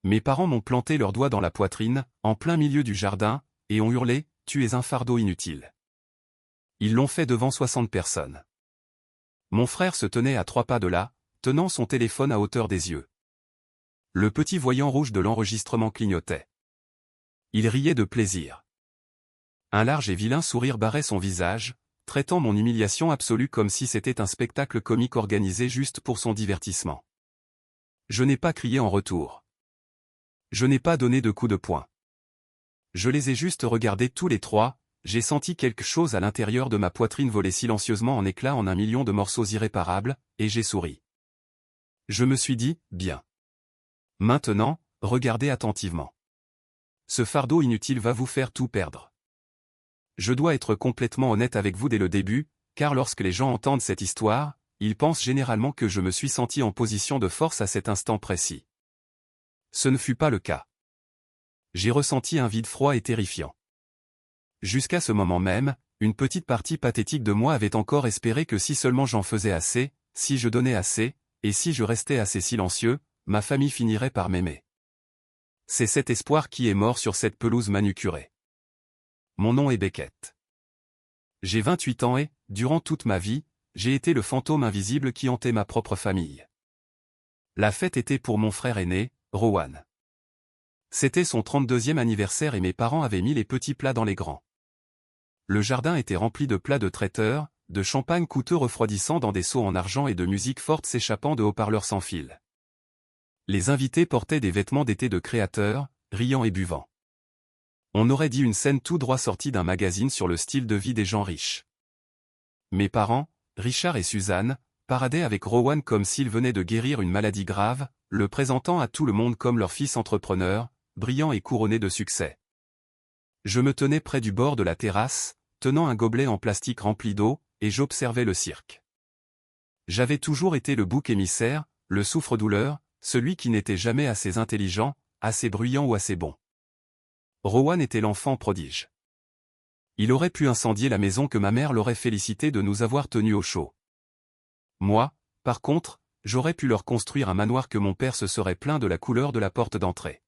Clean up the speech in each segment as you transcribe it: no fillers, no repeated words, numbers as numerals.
Mes parents m'ont planté leurs doigts dans la poitrine, en plein milieu du jardin, et ont hurlé « Tu es un fardeau inutile ». Ils l'ont fait devant 60 personnes. Mon frère se tenait à 3 pas de là, tenant son téléphone à hauteur des yeux. Le petit voyant rouge de l'enregistrement clignotait. Il riait de plaisir. Un large et vilain sourire barrait son visage, traitant mon humiliation absolue comme si c'était un spectacle comique organisé juste pour son divertissement. Je n'ai pas crié en retour. Je n'ai pas donné de coup de poing. Je les ai juste regardés tous les trois, j'ai senti quelque chose à l'intérieur de ma poitrine voler silencieusement en éclats en un million de morceaux irréparables, et j'ai souri. Je me suis dit, bien. Maintenant, regardez attentivement. Ce fardeau inutile va vous faire tout perdre. Je dois être complètement honnête avec vous dès le début, car lorsque les gens entendent cette histoire, ils pensent généralement que je me suis senti en position de force à cet instant précis. Ce ne fut pas le cas. J'ai ressenti un vide froid et terrifiant. Jusqu'à ce moment même, une petite partie pathétique de moi avait encore espéré que si seulement j'en faisais assez, si je donnais assez, et si je restais assez silencieux, ma famille finirait par m'aimer. C'est cet espoir qui est mort sur cette pelouse manucurée. Mon nom est Beckett. J'ai 28 ans et, durant toute ma vie, j'ai été le fantôme invisible qui hantait ma propre famille. La fête était pour mon frère aîné, Rowan. C'était son 32e anniversaire et mes parents avaient mis les petits plats dans les grands. Le jardin était rempli de plats de traiteur, de champagne coûteux refroidissant dans des seaux en argent et de musique forte s'échappant de haut-parleurs sans fil. Les invités portaient des vêtements d'été de créateurs, riant et buvant. On aurait dit une scène tout droit sortie d'un magazine sur le style de vie des gens riches. Mes parents, Richard et Suzanne, paradaient avec Rowan comme s'il venait de guérir une maladie grave, le présentant à tout le monde comme leur fils entrepreneur, brillant et couronné de succès. Je me tenais près du bord de la terrasse, tenant un gobelet en plastique rempli d'eau, et j'observais le cirque. J'avais toujours été le bouc émissaire, le souffre-douleur, celui qui n'était jamais assez intelligent, assez bruyant ou assez bon. Rowan était l'enfant prodige. Il aurait pu incendier la maison que ma mère l'aurait félicité de nous avoir tenus au chaud. Moi, par contre, j'aurais pu leur construire un manoir que mon père se serait plaint de la couleur de la porte d'entrée.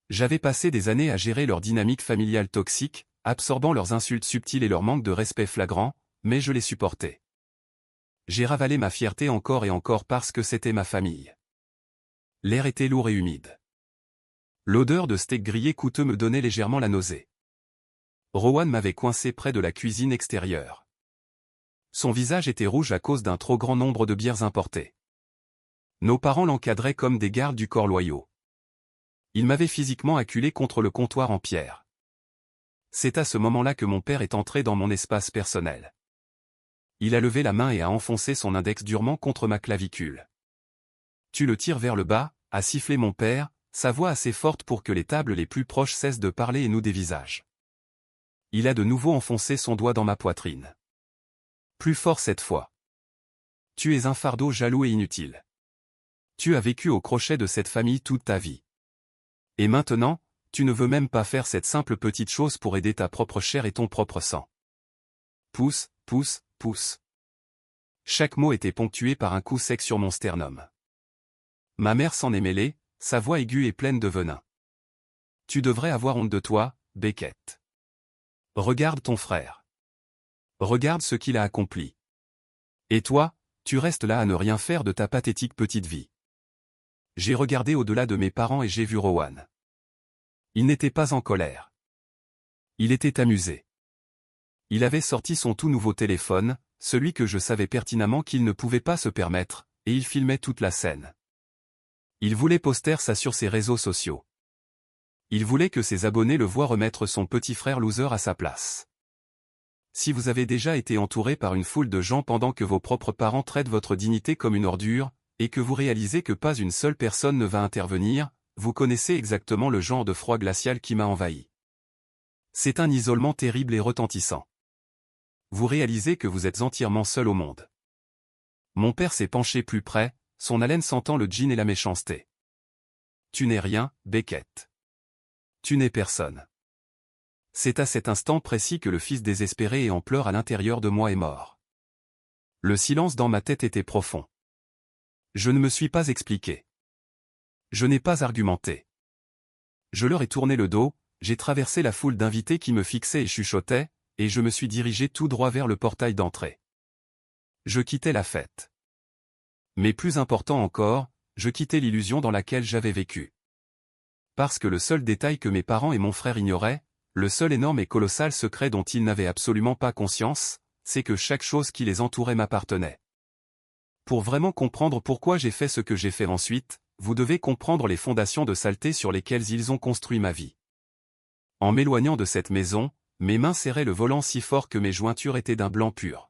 J'avais passé des années à gérer leur dynamique familiale toxique, absorbant leurs insultes subtiles et leur manque de respect flagrant, mais je les supportais. J'ai ravalé ma fierté encore et encore parce que c'était ma famille. L'air était lourd et humide. L'odeur de steak grillé coûteux me donnait légèrement la nausée. Rowan m'avait coincé près de la cuisine extérieure. Son visage était rouge à cause d'un trop grand nombre de bières importées. Nos parents l'encadraient comme des gardes du corps loyaux. Il m'avait physiquement acculé contre le comptoir en pierre. C'est à ce moment-là que mon père est entré dans mon espace personnel. Il a levé la main et a enfoncé son index durement contre ma clavicule. Tu le tires vers le bas, a sifflé mon père, sa voix assez forte pour que les tables les plus proches cessent de parler et nous dévisagent. Il a de nouveau enfoncé son doigt dans ma poitrine. Plus fort cette fois. Tu es un fardeau jaloux et inutile. Tu as vécu au crochet de cette famille toute ta vie. Et maintenant, tu ne veux même pas faire cette simple petite chose pour aider ta propre chair et ton propre sang. Pousse, pousse, pousse. Chaque mot était ponctué par un coup sec sur mon sternum. Ma mère s'en est mêlée, sa voix aiguë et pleine de venin. Tu devrais avoir honte de toi, Beckett. Regarde ton frère. Regarde ce qu'il a accompli. Et toi, tu restes là à ne rien faire de ta pathétique petite vie. J'ai regardé au-delà de mes parents et j'ai vu Rowan. Il n'était pas en colère. Il était amusé. Il avait sorti son tout nouveau téléphone, celui que je savais pertinemment qu'il ne pouvait pas se permettre, et il filmait toute la scène. Il voulait poster ça sur ses réseaux sociaux. Il voulait que ses abonnés le voient remettre son petit frère loser à sa place. Si vous avez déjà été entouré par une foule de gens pendant que vos propres parents traitent votre dignité comme une ordure, et que vous réalisez que pas une seule personne ne va intervenir, vous connaissez exactement le genre de froid glacial qui m'a envahi. C'est un isolement terrible et retentissant. Vous réalisez que vous êtes entièrement seul au monde. Mon père s'est penché plus près, son haleine sentant le gin et la méchanceté. Tu n'es rien, Beckett. Tu n'es personne. C'est à cet instant précis que le fils désespéré et en pleurs à l'intérieur de moi est mort. Le silence dans ma tête était profond. Je ne me suis pas expliqué. Je n'ai pas argumenté. Je leur ai tourné le dos, j'ai traversé la foule d'invités qui me fixaient et chuchotaient, et je me suis dirigé tout droit vers le portail d'entrée. Je quittais la fête. Mais plus important encore, je quittais l'illusion dans laquelle j'avais vécu. Parce que le seul détail que mes parents et mon frère ignoraient, le seul énorme et colossal secret dont ils n'avaient absolument pas conscience, c'est que chaque chose qui les entourait m'appartenait. Pour vraiment comprendre pourquoi j'ai fait ce que j'ai fait ensuite, vous devez comprendre les fondations de saleté sur lesquelles ils ont construit ma vie. En m'éloignant de cette maison, mes mains serraient le volant si fort que mes jointures étaient d'un blanc pur.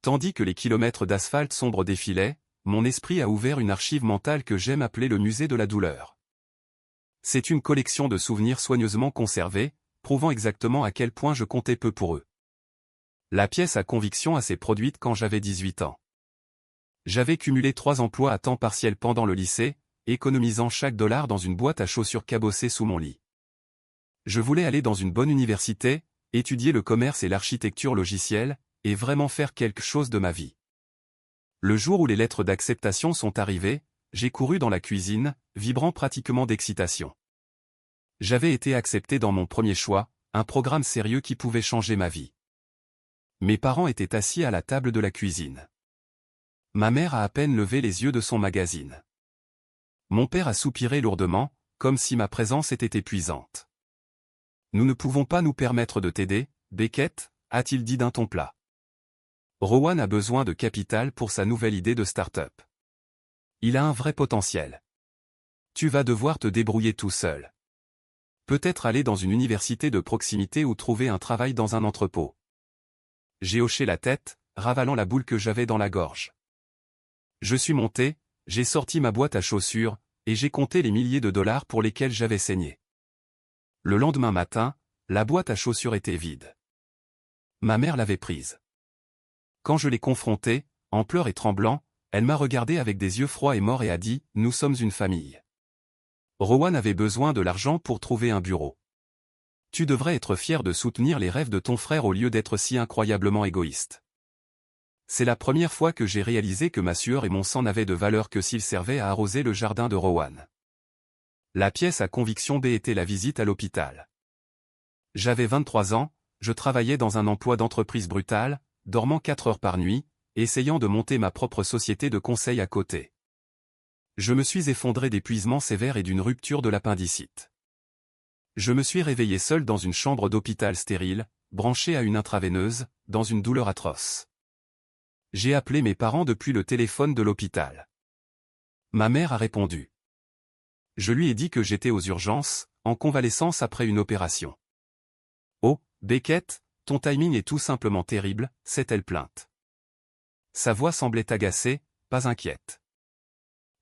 Tandis que les kilomètres d'asphalte sombre défilaient, mon esprit a ouvert une archive mentale que j'aime appeler le musée de la douleur. C'est une collection de souvenirs soigneusement conservés, prouvant exactement à quel point je comptais peu pour eux. La pièce à conviction s'est produite quand j'avais 18 ans. J'avais cumulé 3 emplois à temps partiel pendant le lycée, économisant chaque dollar dans une boîte à chaussures cabossée sous mon lit. Je voulais aller dans une bonne université, étudier le commerce et l'architecture logicielle, et vraiment faire quelque chose de ma vie. Le jour où les lettres d'acceptation sont arrivées, j'ai couru dans la cuisine, vibrant pratiquement d'excitation. J'avais été accepté dans mon premier choix, un programme sérieux qui pouvait changer ma vie. Mes parents étaient assis à la table de la cuisine. Ma mère a à peine levé les yeux de son magazine. Mon père a soupiré lourdement, comme si ma présence était épuisante. « Nous ne pouvons pas nous permettre de t'aider, Beckett », a-t-il dit d'un ton plat. Rowan a besoin de capital pour sa nouvelle idée de start-up. Il a un vrai potentiel. Tu vas devoir te débrouiller tout seul. Peut-être aller dans une université de proximité ou trouver un travail dans un entrepôt. J'ai hoché la tête, ravalant la boule que j'avais dans la gorge. Je suis monté, j'ai sorti ma boîte à chaussures, et j'ai compté les milliers de dollars pour lesquels j'avais saigné. Le lendemain matin, la boîte à chaussures était vide. Ma mère l'avait prise. Quand je l'ai confrontée, en pleurs et tremblant, elle m'a regardé avec des yeux froids et morts et a dit « Nous sommes une famille. » Rowan avait besoin de l'argent pour trouver un bureau. Tu devrais être fier de soutenir les rêves de ton frère au lieu d'être si incroyablement égoïste. C'est la première fois que j'ai réalisé que ma sueur et mon sang n'avaient de valeur que s'ils servaient à arroser le jardin de Rowan. La pièce à conviction B était la visite à l'hôpital. J'avais 23 ans, je travaillais dans un emploi d'entreprise brutal, dormant 4 heures par nuit, essayant de monter ma propre société de conseil à côté. Je me suis effondré d'épuisement sévère et d'une rupture de l'appendicite. Je me suis réveillé seul dans une chambre d'hôpital stérile, branché à une intraveineuse, dans une douleur atroce. J'ai appelé mes parents depuis le téléphone de l'hôpital. Ma mère a répondu. Je lui ai dit que j'étais aux urgences, en convalescence après une opération. Oh, Beckett, ton timing est tout simplement terrible, s'est-elle plainte. Sa voix semblait agacée, pas inquiète.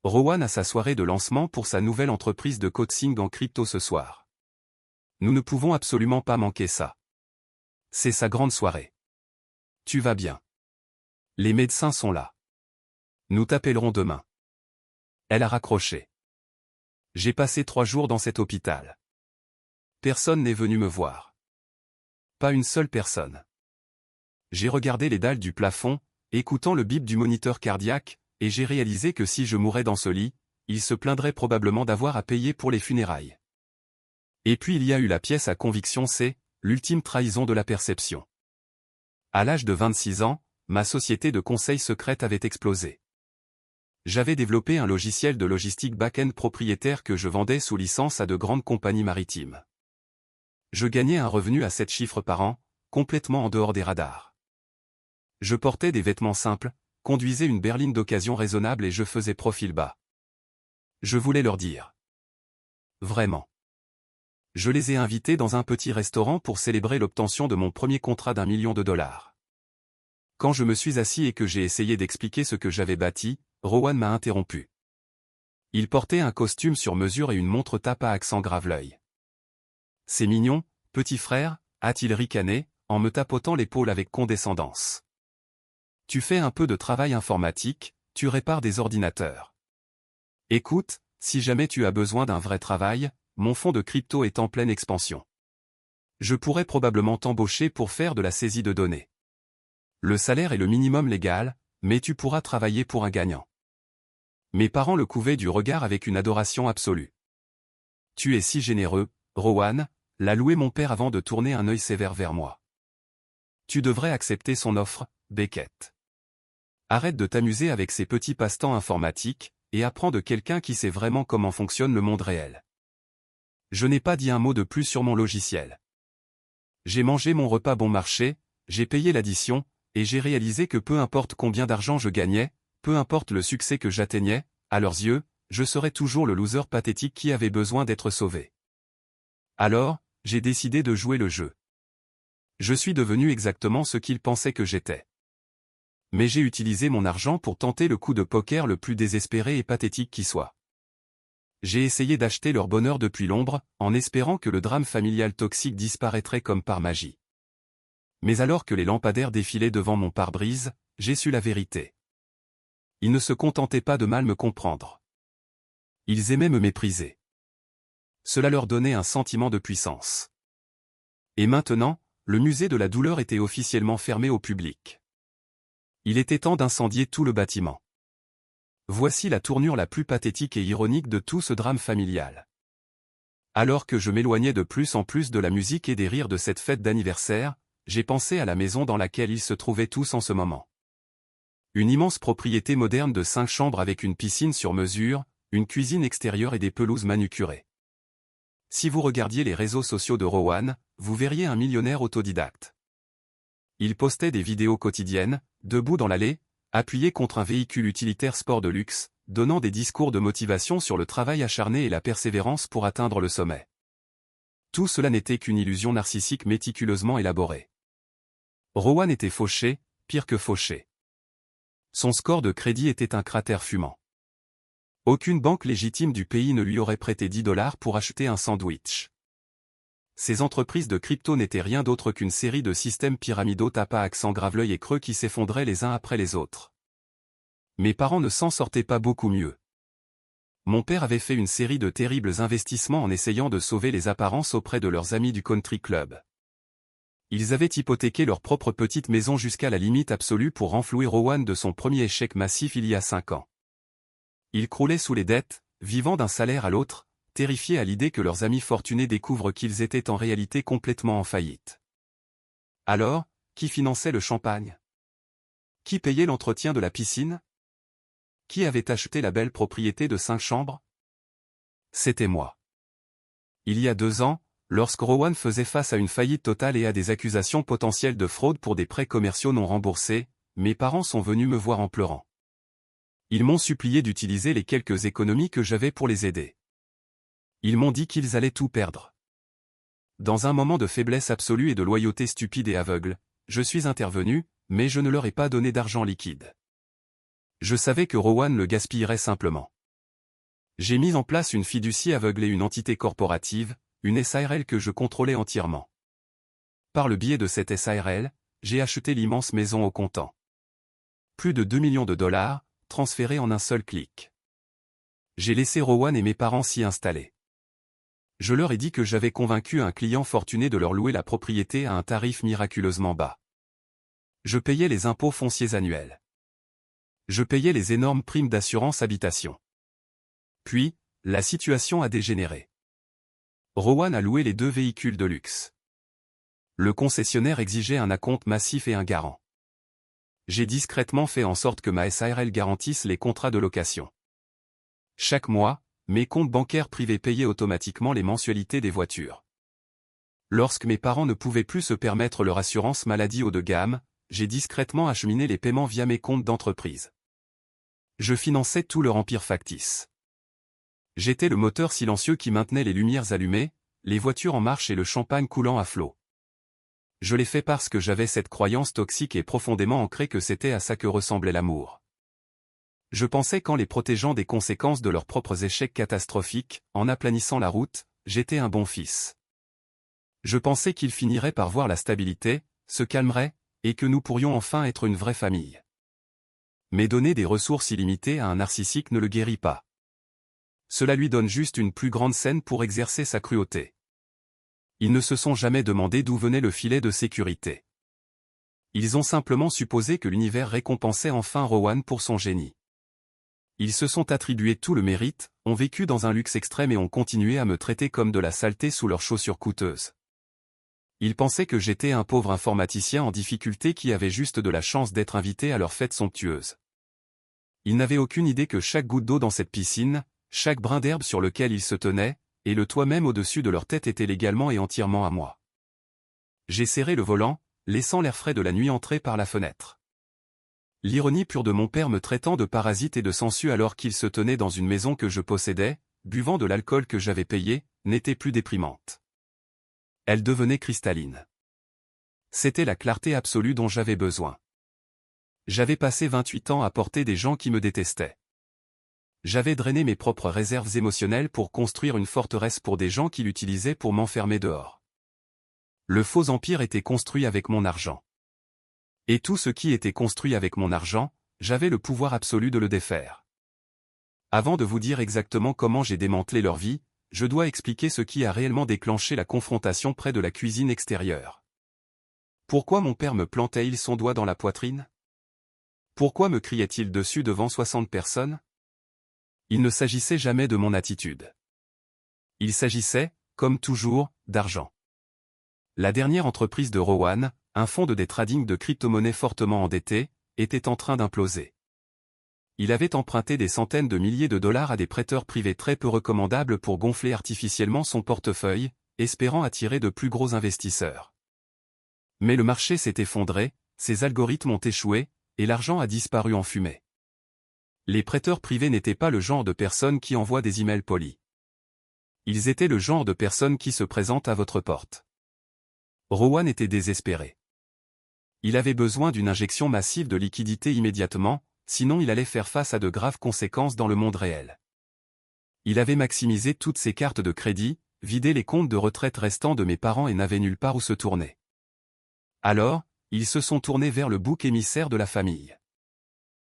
Rowan a sa soirée de lancement pour sa nouvelle entreprise de coaching en crypto ce soir. Nous ne pouvons absolument pas manquer ça. C'est sa grande soirée. Tu vas bien. Les médecins sont là. Nous t'appellerons demain. Elle a raccroché. J'ai passé 3 jours dans cet hôpital. Personne n'est venu me voir. Pas une seule personne. J'ai regardé les dalles du plafond, écoutant le bip du moniteur cardiaque, et j'ai réalisé que si je mourais dans ce lit, il se plaindrait probablement d'avoir à payer pour les funérailles. Et puis il y a eu la pièce à conviction C, l'ultime trahison de la perception. À l'âge de 26 ans, ma société de conseil secrète avait explosé. J'avais développé un logiciel de logistique back-end propriétaire que je vendais sous licence à de grandes compagnies maritimes. Je gagnais un revenu à 7 chiffres par an, complètement en dehors des radars. Je portais des vêtements simples, conduisais une berline d'occasion raisonnable et je faisais profil bas. Je voulais leur dire. Vraiment. Je les ai invités dans un petit restaurant pour célébrer l'obtention de mon premier contrat d'1 million de dollars. Quand je me suis assis et que j'ai essayé d'expliquer ce que j'avais bâti, Rowan m'a interrompu. Il portait un costume sur mesure et une montre tape à accent grave l'œil. C'est mignon, petit frère, a-t-il ricané, en me tapotant l'épaule avec condescendance. Tu fais un peu de travail informatique, tu répares des ordinateurs. Écoute, si jamais tu as besoin d'un vrai travail, mon fonds de crypto est en pleine expansion. Je pourrais probablement t'embaucher pour faire de la saisie de données. Le salaire est le minimum légal, mais tu pourras travailler pour un gagnant. Mes parents le couvaient du regard avec une adoration absolue. « Tu es si généreux, Rowan », l'a loué mon père avant de tourner un œil sévère vers moi. « Tu devrais accepter son offre, Beckett. Arrête de t'amuser avec ces petits passe-temps informatiques, et apprends de quelqu'un qui sait vraiment comment fonctionne le monde réel. » Je n'ai pas dit un mot de plus sur mon logiciel. J'ai mangé mon repas bon marché, j'ai payé l'addition, et j'ai réalisé que peu importe combien d'argent je gagnais, peu importe le succès que j'atteignais, à leurs yeux, je serais toujours le loser pathétique qui avait besoin d'être sauvé. Alors, j'ai décidé de jouer le jeu. Je suis devenu exactement ce qu'ils pensaient que j'étais. Mais j'ai utilisé mon argent pour tenter le coup de poker le plus désespéré et pathétique qui soit. J'ai essayé d'acheter leur bonheur depuis l'ombre, en espérant que le drame familial toxique disparaîtrait comme par magie. Mais alors que les lampadaires défilaient devant mon pare-brise, j'ai su la vérité. Ils ne se contentaient pas de mal me comprendre. Ils aimaient me mépriser. Cela leur donnait un sentiment de puissance. Et maintenant, le musée de la douleur était officiellement fermé au public. Il était temps d'incendier tout le bâtiment. Voici la tournure la plus pathétique et ironique de tout ce drame familial. Alors que je m'éloignais de plus en plus de la musique et des rires de cette fête d'anniversaire, j'ai pensé à la maison dans laquelle ils se trouvaient tous en ce moment. Une immense propriété moderne de 5 chambres avec une piscine sur mesure, une cuisine extérieure et des pelouses manucurées. Si vous regardiez les réseaux sociaux de Rowan, vous verriez un millionnaire autodidacte. Il postait des vidéos quotidiennes, debout dans l'allée, appuyé contre un véhicule utilitaire sport de luxe, donnant des discours de motivation sur le travail acharné et la persévérance pour atteindre le sommet. Tout cela n'était qu'une illusion narcissique méticuleusement élaborée. Rowan était fauché, pire que fauché. Son score de crédit était un cratère fumant. Aucune banque légitime du pays ne lui aurait prêté 10 $ pour acheter un sandwich. Ces entreprises de crypto n'étaient rien d'autre qu'une série de systèmes pyramidaux tapas à accent graveleuil et creux qui s'effondraient les uns après les autres. Mes parents ne s'en sortaient pas beaucoup mieux. Mon père avait fait une série de terribles investissements en essayant de sauver les apparences auprès de leurs amis du country club. Ils avaient hypothéqué leur propre petite maison jusqu'à la limite absolue pour renflouer Rowan de son premier échec massif il y a 5 ans. Ils croulaient sous les dettes, vivant d'un salaire à l'autre, terrifiés à l'idée que leurs amis fortunés découvrent qu'ils étaient en réalité complètement en faillite. Alors, qui finançait le champagne? Qui payait l'entretien de la piscine? Qui avait acheté la belle propriété de 5 chambres? C'était moi. Il y a 2 ans, lorsque Rowan faisait face à une faillite totale et à des accusations potentielles de fraude pour des prêts commerciaux non remboursés, mes parents sont venus me voir en pleurant. Ils m'ont supplié d'utiliser les quelques économies que j'avais pour les aider. Ils m'ont dit qu'ils allaient tout perdre. Dans un moment de faiblesse absolue et de loyauté stupide et aveugle, je suis intervenu, mais je ne leur ai pas donné d'argent liquide. Je savais que Rowan le gaspillerait simplement. J'ai mis en place une fiducie aveugle et une entité corporative, une SARL que je contrôlais entièrement. Par le biais de cette SARL, j'ai acheté l'immense maison au comptant. Plus de 2 millions de $, transférés en un seul clic. J'ai laissé Rowan et mes parents s'y installer. Je leur ai dit que j'avais convaincu un client fortuné de leur louer la propriété à un tarif miraculeusement bas. Je payais les impôts fonciers annuels. Je payais les énormes primes d'assurance habitation. Puis, la situation a dégénéré. Rowan a loué les 2 véhicules de luxe. Le concessionnaire exigeait un acompte massif et un garant. J'ai discrètement fait en sorte que ma SARL garantisse les contrats de location. Chaque mois, mes comptes bancaires privés payaient automatiquement les mensualités des voitures. Lorsque mes parents ne pouvaient plus se permettre leur assurance maladie haut de gamme, j'ai discrètement acheminé les paiements via mes comptes d'entreprise. Je finançais tout leur empire factice. J'étais le moteur silencieux qui maintenait les lumières allumées, les voitures en marche et le champagne coulant à flot. Je l'ai fait parce que j'avais cette croyance toxique et profondément ancrée que c'était à ça que ressemblait l'amour. Je pensais qu'en les protégeant des conséquences de leurs propres échecs catastrophiques, en aplanissant la route, j'étais un bon fils. Je pensais qu'ils finiraient par voir la stabilité, se calmeraient, et que nous pourrions enfin être une vraie famille. Mais donner des ressources illimitées à un narcissique ne le guérit pas. Cela lui donne juste une plus grande scène pour exercer sa cruauté. Ils ne se sont jamais demandé d'où venait le filet de sécurité. Ils ont simplement supposé que l'univers récompensait enfin Rowan pour son génie. Ils se sont attribués tout le mérite, ont vécu dans un luxe extrême et ont continué à me traiter comme de la saleté sous leurs chaussures coûteuses. Ils pensaient que j'étais un pauvre informaticien en difficulté qui avait juste de la chance d'être invité à leur fête somptueuse. Ils n'avaient aucune idée que chaque goutte d'eau dans cette piscine, chaque brin d'herbe sur lequel ils se tenaient, et le toit même au-dessus de leur tête était légalement et entièrement à moi. J'ai serré le volant, laissant l'air frais de la nuit entrer par la fenêtre. L'ironie pure de mon père me traitant de parasite et de sensu alors qu'il se tenait dans une maison que je possédais, buvant de l'alcool que j'avais payé, n'était plus déprimante. Elle devenait cristalline. C'était la clarté absolue dont j'avais besoin. J'avais passé 28 ans à porter des gens qui me détestaient. J'avais drainé mes propres réserves émotionnelles pour construire une forteresse pour des gens qui l'utilisaient pour m'enfermer dehors. Le faux empire était construit avec mon argent. Et tout ce qui était construit avec mon argent, j'avais le pouvoir absolu de le défaire. Avant de vous dire exactement comment j'ai démantelé leur vie, je dois expliquer ce qui a réellement déclenché la confrontation près de la cuisine extérieure. Pourquoi mon père me plantait-il son doigt dans la poitrine? Pourquoi me criait-il dessus devant 60 personnes? Il ne s'agissait jamais de mon attitude. Il s'agissait, comme toujours, d'argent. La dernière entreprise de Rowan, un fonds de trading de crypto-monnaies fortement endetté, était en train d'imploser. Il avait emprunté des centaines de milliers de dollars à des prêteurs privés très peu recommandables pour gonfler artificiellement son portefeuille, espérant attirer de plus gros investisseurs. Mais le marché s'est effondré, ses algorithmes ont échoué, et l'argent a disparu en fumée. Les prêteurs privés n'étaient pas le genre de personnes qui envoient des emails polis. Ils étaient le genre de personnes qui se présentent à votre porte. Rowan était désespéré. Il avait besoin d'une injection massive de liquidité immédiatement, sinon il allait faire face à de graves conséquences dans le monde réel. Il avait maximisé toutes ses cartes de crédit, vidé les comptes de retraite restants de mes parents et n'avait nulle part où se tourner. Alors, ils se sont tournés vers le bouc émissaire de la famille.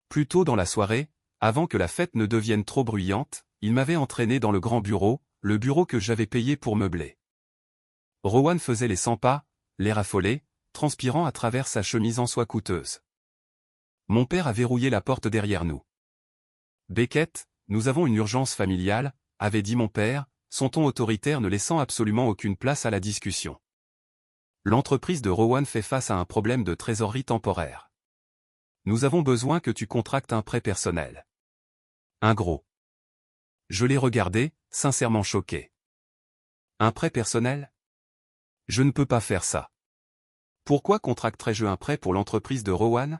Plus tôt dans la soirée, avant que la fête ne devienne trop bruyante, il m'avait entraîné dans le grand bureau, le bureau que j'avais payé pour meubler. Rowan faisait les 100 pas, l'air affolé, transpirant à travers sa chemise en soie coûteuse. Mon père a verrouillé la porte derrière nous. « Beckett, nous avons une urgence familiale », avait dit mon père, son ton autoritaire ne laissant absolument aucune place à la discussion. L'entreprise de Rowan fait face à un problème de trésorerie temporaire. Nous avons besoin que tu contractes un prêt personnel. Un gros. Je l'ai regardé, sincèrement choqué. Un prêt personnel? Je ne peux pas faire ça. Pourquoi contracterais-je un prêt pour l'entreprise de Rowan?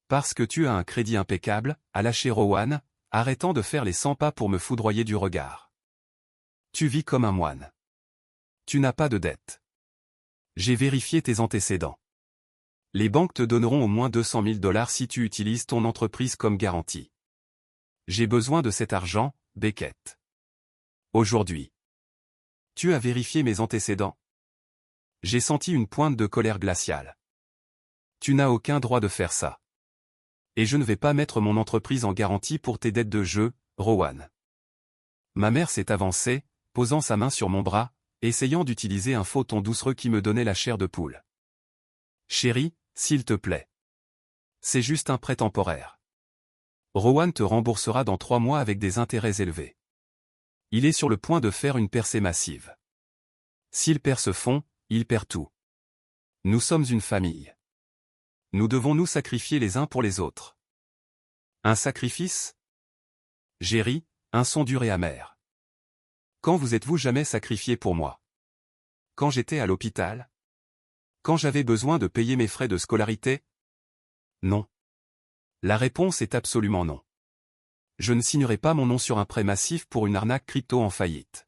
Parce que tu as un crédit impeccable, a lâché Rowan, arrêtant de faire les 100 pas pour me foudroyer du regard. Tu vis comme un moine. Tu n'as pas de dette. J'ai vérifié tes antécédents. Les banques te donneront au moins 200 000 $ si tu utilises ton entreprise comme garantie. J'ai besoin de cet argent, Beckett. Aujourd'hui. Tu as vérifié mes antécédents? J'ai senti une pointe de colère glaciale. Tu n'as aucun droit de faire ça. Et je ne vais pas mettre mon entreprise en garantie pour tes dettes de jeu, Rowan. Ma mère s'est avancée, posant sa main sur mon bras, essayant d'utiliser un faux ton doucereux qui me donnait la chair de poule. Chérie, s'il te plaît. C'est juste un prêt temporaire. Rowan te remboursera dans 3 mois avec des intérêts élevés. Il est sur le point de faire une percée massive. S'il perd ce fonds, il perd tout. Nous sommes une famille. Nous devons nous sacrifier les uns pour les autres. Un sacrifice? J'ai ri, un son dur et amer. Quand vous êtes-vous jamais sacrifié pour moi? Quand j'étais à l'hôpital? Quand j'avais besoin de payer mes frais de scolarité? Non. La réponse est absolument non. Je ne signerai pas mon nom sur un prêt massif pour une arnaque crypto en faillite.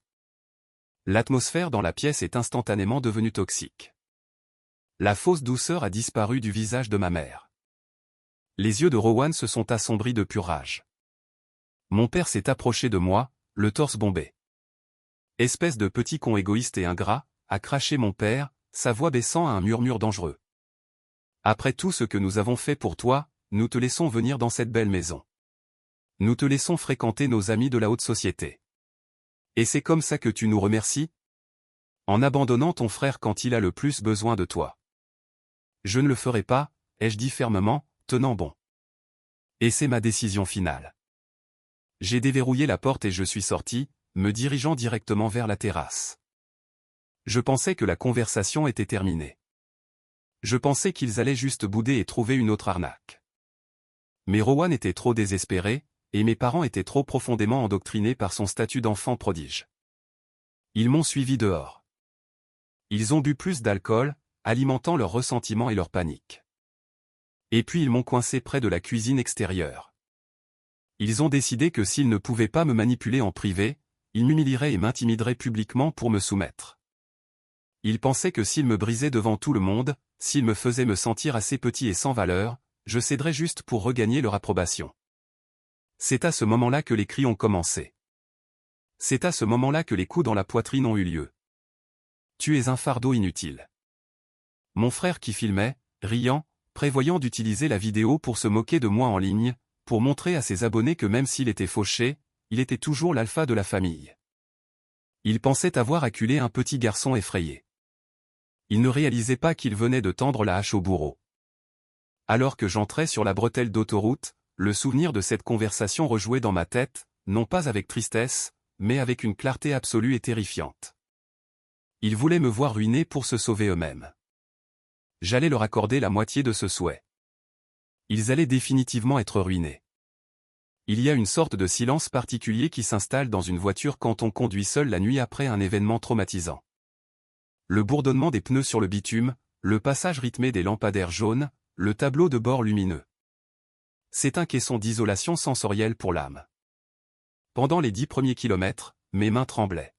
L'atmosphère dans la pièce est instantanément devenue toxique. La fausse douceur a disparu du visage de ma mère. Les yeux de Rowan se sont assombris de pure rage. Mon père s'est approché de moi, le torse bombé. Espèce de petit con égoïste et ingrat, a craché mon père, sa voix baissant à un murmure dangereux. Après tout ce que nous avons fait pour toi, nous te laissons venir dans cette belle maison. Nous te laissons fréquenter nos amis de la haute société. Et c'est comme ça que tu nous remercies? En abandonnant ton frère quand il a le plus besoin de toi. Je ne le ferai pas, ai-je dit fermement, tenant bon. Et c'est ma décision finale. J'ai déverrouillé la porte et je suis sorti, me dirigeant directement vers la terrasse. Je pensais que la conversation était terminée. Je pensais qu'ils allaient juste bouder et trouver une autre arnaque. Mais Rowan était trop désespéré, et mes parents étaient trop profondément endoctrinés par son statut d'enfant prodige. Ils m'ont suivi dehors. Ils ont bu plus d'alcool, alimentant leur ressentiment et leur panique. Et puis ils m'ont coincé près de la cuisine extérieure. Ils ont décidé que s'ils ne pouvaient pas me manipuler en privé, ils m'humilieraient et m'intimideraient publiquement pour me soumettre. Ils pensaient que s'ils me brisaient devant tout le monde, s'ils me faisaient me sentir assez petit et sans valeur, je céderais juste pour regagner leur approbation. C'est à ce moment-là que les cris ont commencé. C'est à ce moment-là que les coups dans la poitrine ont eu lieu. Tu es un fardeau inutile. Mon frère qui filmait, riant, prévoyant d'utiliser la vidéo pour se moquer de moi en ligne, pour montrer à ses abonnés que même s'il était fauché, il était toujours l'alpha de la famille. Il pensait avoir acculé un petit garçon effrayé. Il ne réalisait pas qu'il venait de tendre la hache au bourreau. Alors que j'entrais sur la bretelle d'autoroute, le souvenir de cette conversation rejouait dans ma tête, non pas avec tristesse, mais avec une clarté absolue et terrifiante. Ils voulaient me voir ruiné pour se sauver eux-mêmes. J'allais leur accorder la moitié de ce souhait. Ils allaient définitivement être ruinés. Il y a une sorte de silence particulier qui s'installe dans une voiture quand on conduit seul la nuit après un événement traumatisant. Le bourdonnement des pneus sur le bitume, le passage rythmé des lampadaires jaunes, le tableau de bord lumineux. C'est un caisson d'isolation sensorielle pour l'âme. Pendant les 10 premiers kilomètres, mes mains tremblaient.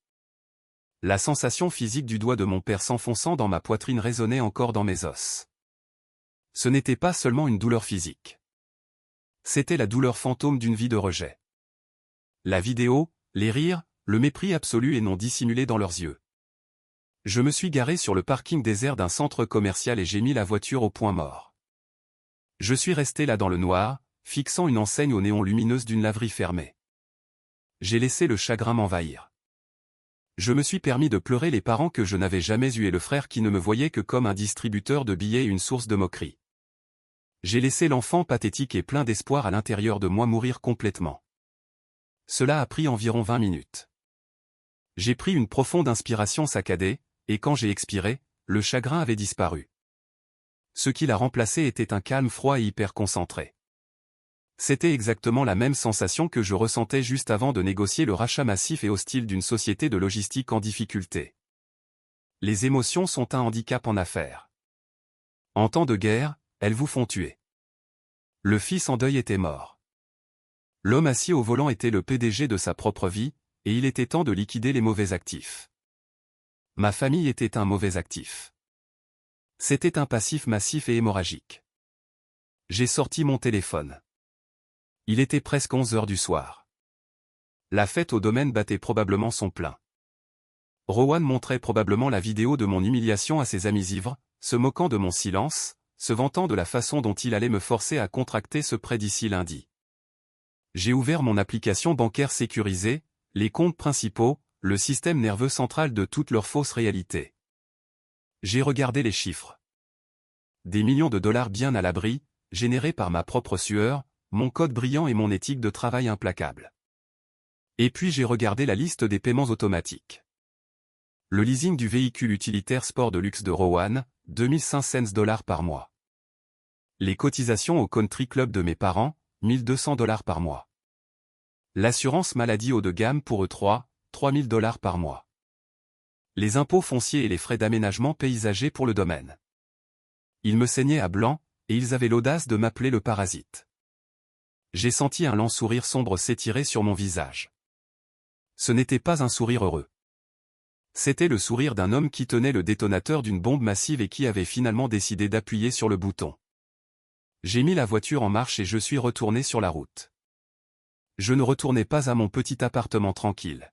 La sensation physique du doigt de mon père s'enfonçant dans ma poitrine résonnait encore dans mes os. Ce n'était pas seulement une douleur physique. C'était la douleur fantôme d'une vie de rejet. La vidéo, les rires, le mépris absolu et non dissimulé dans leurs yeux. Je me suis garé sur le parking désert d'un centre commercial et j'ai mis la voiture au point mort. Je suis resté là dans le noir, fixant une enseigne aux néons lumineuses d'une laverie fermée. J'ai laissé le chagrin m'envahir. Je me suis permis de pleurer les parents que je n'avais jamais eus et le frère qui ne me voyait que comme un distributeur de billets et une source de moquerie. J'ai laissé l'enfant pathétique et plein d'espoir à l'intérieur de moi mourir complètement. Cela a pris environ 20 minutes. J'ai pris une profonde inspiration saccadée, et quand j'ai expiré, le chagrin avait disparu. Ce qui l'a remplacé était un calme froid et hyper concentré. C'était exactement la même sensation que je ressentais juste avant de négocier le rachat massif et hostile d'une société de logistique en difficulté. Les émotions sont un handicap en affaires. En temps de guerre, elles vous font tuer. Le fils en deuil était mort. L'homme assis au volant était le PDG de sa propre vie, et il était temps de liquider les mauvais actifs. Ma famille était un mauvais actif. C'était un passif massif et hémorragique. J'ai sorti mon téléphone. Il était presque 11 heures du soir. La fête au domaine battait probablement son plein. Rowan montrait probablement la vidéo de mon humiliation à ses amis ivres, se moquant de mon silence, se vantant de la façon dont il allait me forcer à contracter ce prêt d'ici lundi. J'ai ouvert mon application bancaire sécurisée, les comptes principaux, le système nerveux central de toute leur fausse réalité. J'ai regardé les chiffres. Des millions de dollars bien à l'abri, générés par ma propre sueur, mon code brillant et mon éthique de travail implacable. Et puis j'ai regardé la liste des paiements automatiques. Le leasing du véhicule utilitaire sport de luxe de Rowan, 2500 $ par mois. Les cotisations au country club de mes parents, 1200 $ par mois. L'assurance maladie haut de gamme pour eux 3000 $ par mois. Les impôts fonciers et les frais d'aménagement paysager pour le domaine. Ils me saignaient à blanc, et ils avaient l'audace de m'appeler le parasite. J'ai senti un lent sourire sombre s'étirer sur mon visage. Ce n'était pas un sourire heureux. C'était le sourire d'un homme qui tenait le détonateur d'une bombe massive et qui avait finalement décidé d'appuyer sur le bouton. J'ai mis la voiture en marche et je suis retourné sur la route. Je ne retournais pas à mon petit appartement tranquille.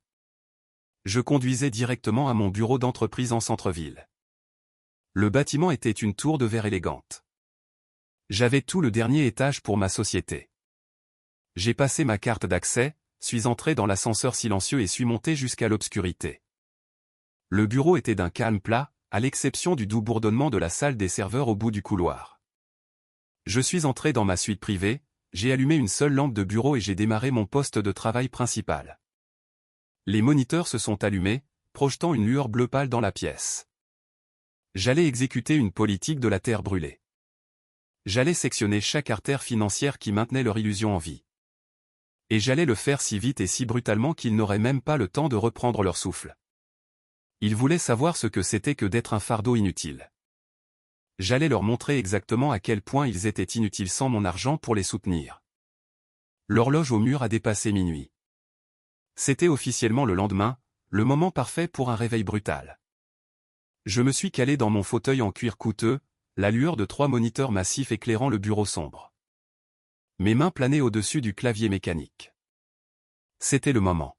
Je conduisais directement à mon bureau d'entreprise en centre-ville. Le bâtiment était une tour de verre élégante. J'avais tout le dernier étage pour ma société. J'ai passé ma carte d'accès, suis entré dans l'ascenseur silencieux et suis monté jusqu'à l'obscurité. Le bureau était d'un calme plat, à l'exception du doux bourdonnement de la salle des serveurs au bout du couloir. Je suis entré dans ma suite privée, j'ai allumé une seule lampe de bureau et j'ai démarré mon poste de travail principal. Les moniteurs se sont allumés, projetant une lueur bleu pâle dans la pièce. J'allais exécuter une politique de la terre brûlée. J'allais sectionner chaque artère financière qui maintenait leur illusion en vie. Et j'allais le faire si vite et si brutalement qu'ils n'auraient même pas le temps de reprendre leur souffle. Ils voulaient savoir ce que c'était que d'être un fardeau inutile. J'allais leur montrer exactement à quel point ils étaient inutiles sans mon argent pour les soutenir. L'horloge au mur a dépassé minuit. C'était officiellement le lendemain, le moment parfait pour un réveil brutal. Je me suis calé dans mon fauteuil en cuir coûteux, la lueur de 3 moniteurs massifs éclairant le bureau sombre. Mes mains planaient au-dessus du clavier mécanique. C'était le moment.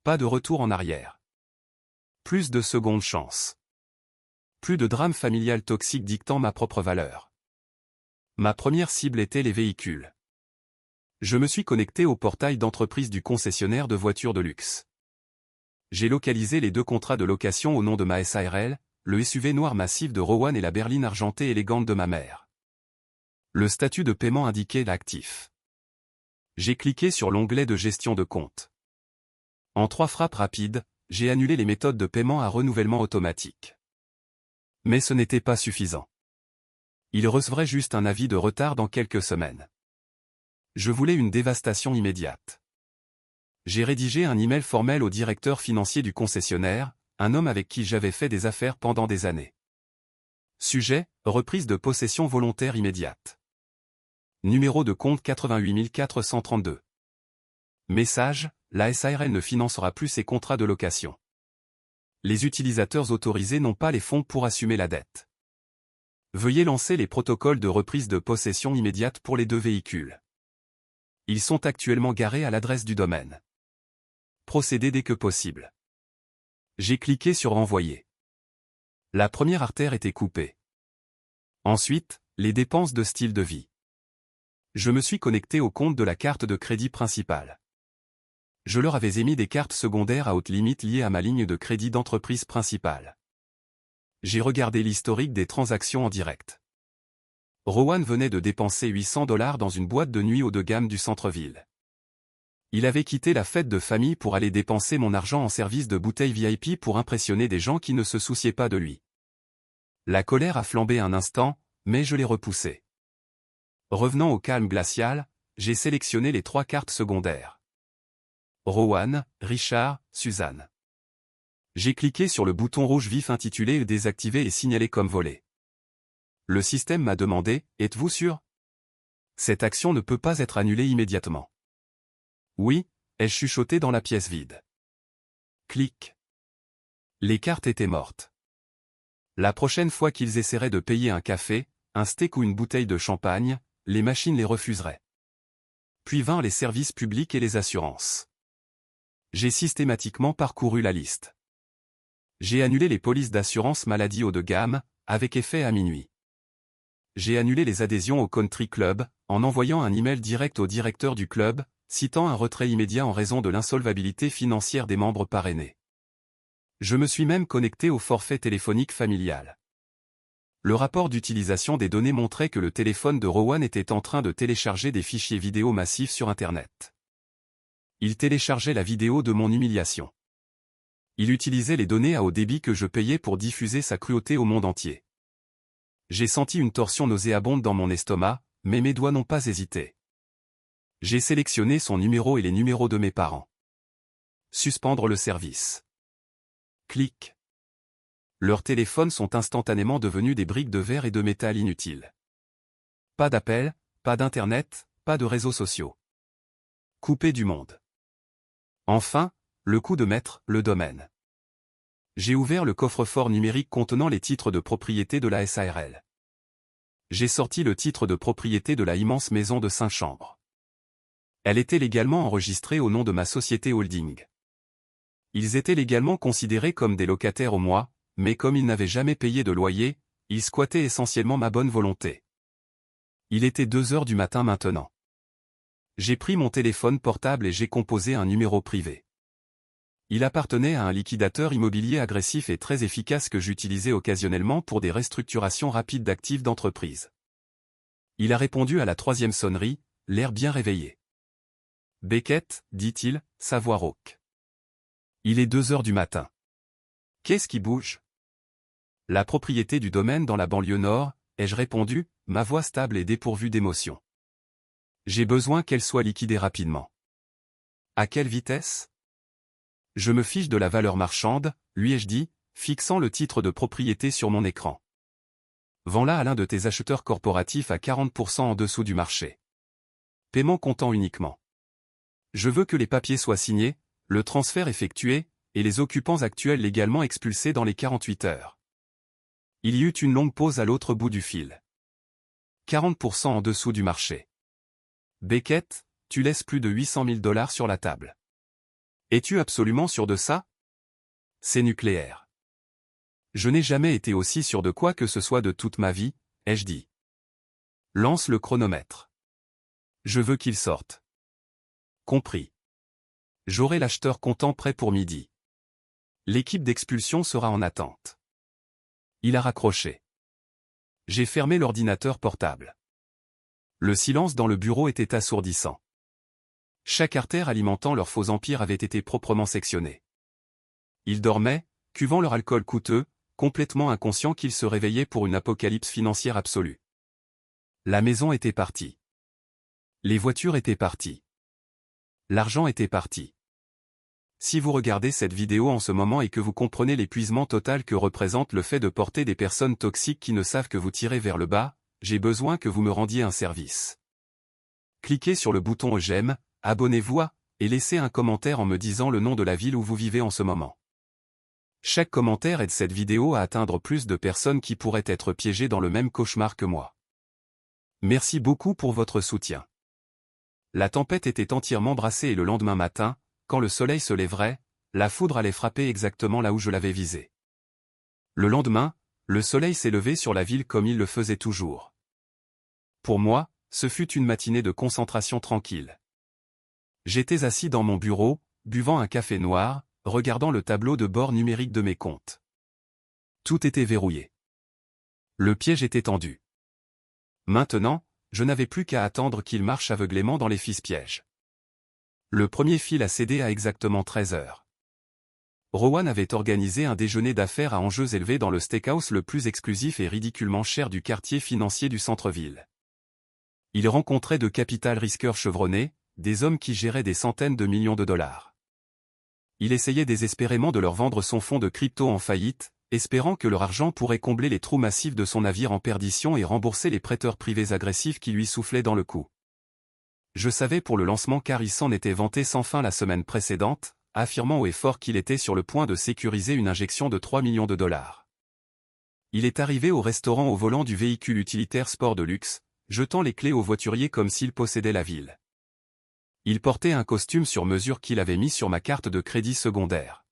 Pas de retour en arrière. Plus de seconde chance. Plus de drame familial toxique dictant ma propre valeur. Ma première cible était les véhicules. Je me suis connecté au portail d'entreprise du concessionnaire de voitures de luxe. J'ai localisé les 2 contrats de location au nom de ma SARL, le SUV noir massif de Rowan et la berline argentée élégante de ma mère. Le statut de paiement indiquait l'actif. J'ai cliqué sur l'onglet de gestion de compte. En 3 frappes rapides, j'ai annulé les méthodes de paiement à renouvellement automatique. Mais ce n'était pas suffisant. Il recevrait juste un avis de retard dans quelques semaines. Je voulais une dévastation immédiate. J'ai rédigé un email formel au directeur financier du concessionnaire, un homme avec qui j'avais fait des affaires pendant des années. Sujet, reprise de possession volontaire immédiate. Numéro de compte 88 432. Message, la SARL ne financera plus ses contrats de location. Les utilisateurs autorisés n'ont pas les fonds pour assumer la dette. Veuillez lancer les protocoles de reprise de possession immédiate pour les 2 véhicules. Ils sont actuellement garés à l'adresse du domaine. Procédez dès que possible. J'ai cliqué sur Envoyer. La première artère était coupée. Ensuite, les dépenses de style de vie. Je me suis connecté au compte de la carte de crédit principale. Je leur avais émis des cartes secondaires à haute limite liées à ma ligne de crédit d'entreprise principale. J'ai regardé l'historique des transactions en direct. Rowan venait de dépenser $800 dans une boîte de nuit haut de gamme du centre-ville. Il avait quitté la fête de famille pour aller dépenser mon argent en service de bouteilles VIP pour impressionner des gens qui ne se souciaient pas de lui. La colère a flambé un instant, mais je l'ai repoussée. Revenant au calme glacial, j'ai sélectionné les 3 cartes secondaires. Rowan, Richard, Suzanne. J'ai cliqué sur le bouton rouge vif intitulé « Désactiver et signaler comme volé ». Le système m'a demandé « Êtes-vous sûr ? Cette action ne peut pas être annulée immédiatement. » Oui, ai-je chuchoté dans la pièce vide. Clic. Les cartes étaient mortes. La prochaine fois qu'ils essaieraient de payer un café, un steak ou une bouteille de champagne, les machines les refuseraient. Puis vinrent les services publics et les assurances. J'ai systématiquement parcouru la liste. J'ai annulé les polices d'assurance maladie haut de gamme, avec effet à minuit. J'ai annulé les adhésions au country club, en envoyant un email direct au directeur du club, citant un retrait immédiat en raison de l'insolvabilité financière des membres parrainés. Je me suis même connecté au forfait téléphonique familial. Le rapport d'utilisation des données montrait que le téléphone de Rowan était en train de télécharger des fichiers vidéo massifs sur Internet. Il téléchargeait la vidéo de mon humiliation. Il utilisait les données à haut débit que je payais pour diffuser sa cruauté au monde entier. J'ai senti une torsion nauséabonde dans mon estomac, mais mes doigts n'ont pas hésité. J'ai sélectionné son numéro et les numéros de mes parents. Suspendre le service. Clic. Leurs téléphones sont instantanément devenus des briques de verre et de métal inutiles. Pas d'appel, pas d'internet, pas de réseaux sociaux. Coupé du monde. Enfin, le coup de maître, le domaine. J'ai ouvert le coffre-fort numérique contenant les titres de propriété de la SARL. J'ai sorti le titre de propriété de la immense maison de 5 chambres. Elle était légalement enregistrée au nom de ma société holding. Ils étaient légalement considérés comme des locataires au mois, mais comme ils n'avaient jamais payé de loyer, ils squattaient essentiellement ma bonne volonté. Il était 2 heures du matin maintenant. J'ai pris mon téléphone portable et j'ai composé un numéro privé. Il appartenait à un liquidateur immobilier agressif et très efficace que j'utilisais occasionnellement pour des restructurations rapides d'actifs d'entreprise. Il a répondu à la 3e sonnerie, l'air bien réveillé. Beckett, dit-il, sa voix rauque. Il est 2 heures du matin. Qu'est-ce qui bouge? La propriété du domaine dans la banlieue nord, ai-je répondu, ma voix stable et dépourvue d'émotion. J'ai besoin qu'elle soit liquidée rapidement. À quelle vitesse? Je me fiche de la valeur marchande, lui ai-je dit, fixant le titre de propriété sur mon écran. Vends-la à l'un de tes acheteurs corporatifs à 40% en dessous du marché. Paiement comptant uniquement. Je veux que les papiers soient signés, le transfert effectué, et les occupants actuels légalement expulsés dans les 48 heures. Il y eut une longue pause à l'autre bout du fil. 40% en dessous du marché. Beckett, tu laisses plus de 800 000 $ sur la table. Es-tu absolument sûr de ça? C'est nucléaire. Je n'ai jamais été aussi sûr de quoi que ce soit de toute ma vie, ai-je dit. Lance le chronomètre. Je veux qu'il sorte. Compris. J'aurai l'acheteur comptant prêt pour midi. L'équipe d'expulsion sera en attente. Il a raccroché. J'ai fermé l'ordinateur portable. Le silence dans le bureau était assourdissant. Chaque artère alimentant leur faux empire avait été proprement sectionnée. Ils dormaient, cuvant leur alcool coûteux, complètement inconscients qu'ils se réveillaient pour une apocalypse financière absolue. La maison était partie. Les voitures étaient parties. L'argent était parti. Si vous regardez cette vidéo en ce moment et que vous comprenez l'épuisement total que représente le fait de porter des personnes toxiques qui ne savent que vous tirer vers le bas, j'ai besoin que vous me rendiez un service. Cliquez sur le bouton j'aime, abonnez-vous et laissez un commentaire en me disant le nom de la ville où vous vivez en ce moment. Chaque commentaire aide cette vidéo à atteindre plus de personnes qui pourraient être piégées dans le même cauchemar que moi. Merci beaucoup pour votre soutien. La tempête était entièrement brassée et le lendemain matin, quand le soleil se lèverait, la foudre allait frapper exactement là où je l'avais visé. Le lendemain, le soleil s'est levé sur la ville comme il le faisait toujours. Pour moi, ce fut une matinée de concentration tranquille. J'étais assis dans mon bureau, buvant un café noir, regardant le tableau de bord numérique de mes comptes. Tout était verrouillé. Le piège était tendu. Maintenant, je n'avais plus qu'à attendre qu'il marche aveuglément dans les fiches-pièges. Le premier fil a cédé à exactement 13 heures. Rowan avait organisé un déjeuner d'affaires à enjeux élevés dans le steakhouse le plus exclusif et ridiculement cher du quartier financier du centre-ville. Il rencontrait de capital risqueurs chevronnés, des hommes qui géraient des centaines de millions de dollars. Il essayait désespérément de leur vendre son fonds de crypto en faillite, espérant que leur argent pourrait combler les trous massifs de son navire en perdition et rembourser les prêteurs privés agressifs qui lui soufflaient dans le cou. Je savais pour le lancement car il s'en était vanté sans fin la semaine précédente, affirmant haut et fort qu'il était sur le point de sécuriser une injection de 3 millions de dollars. Il est arrivé au restaurant au volant du véhicule utilitaire sport de luxe, jetant les clés au voiturier comme s'il possédait la ville. Il portait un costume sur mesure qu'il avait mis sur ma carte de crédit secondaire.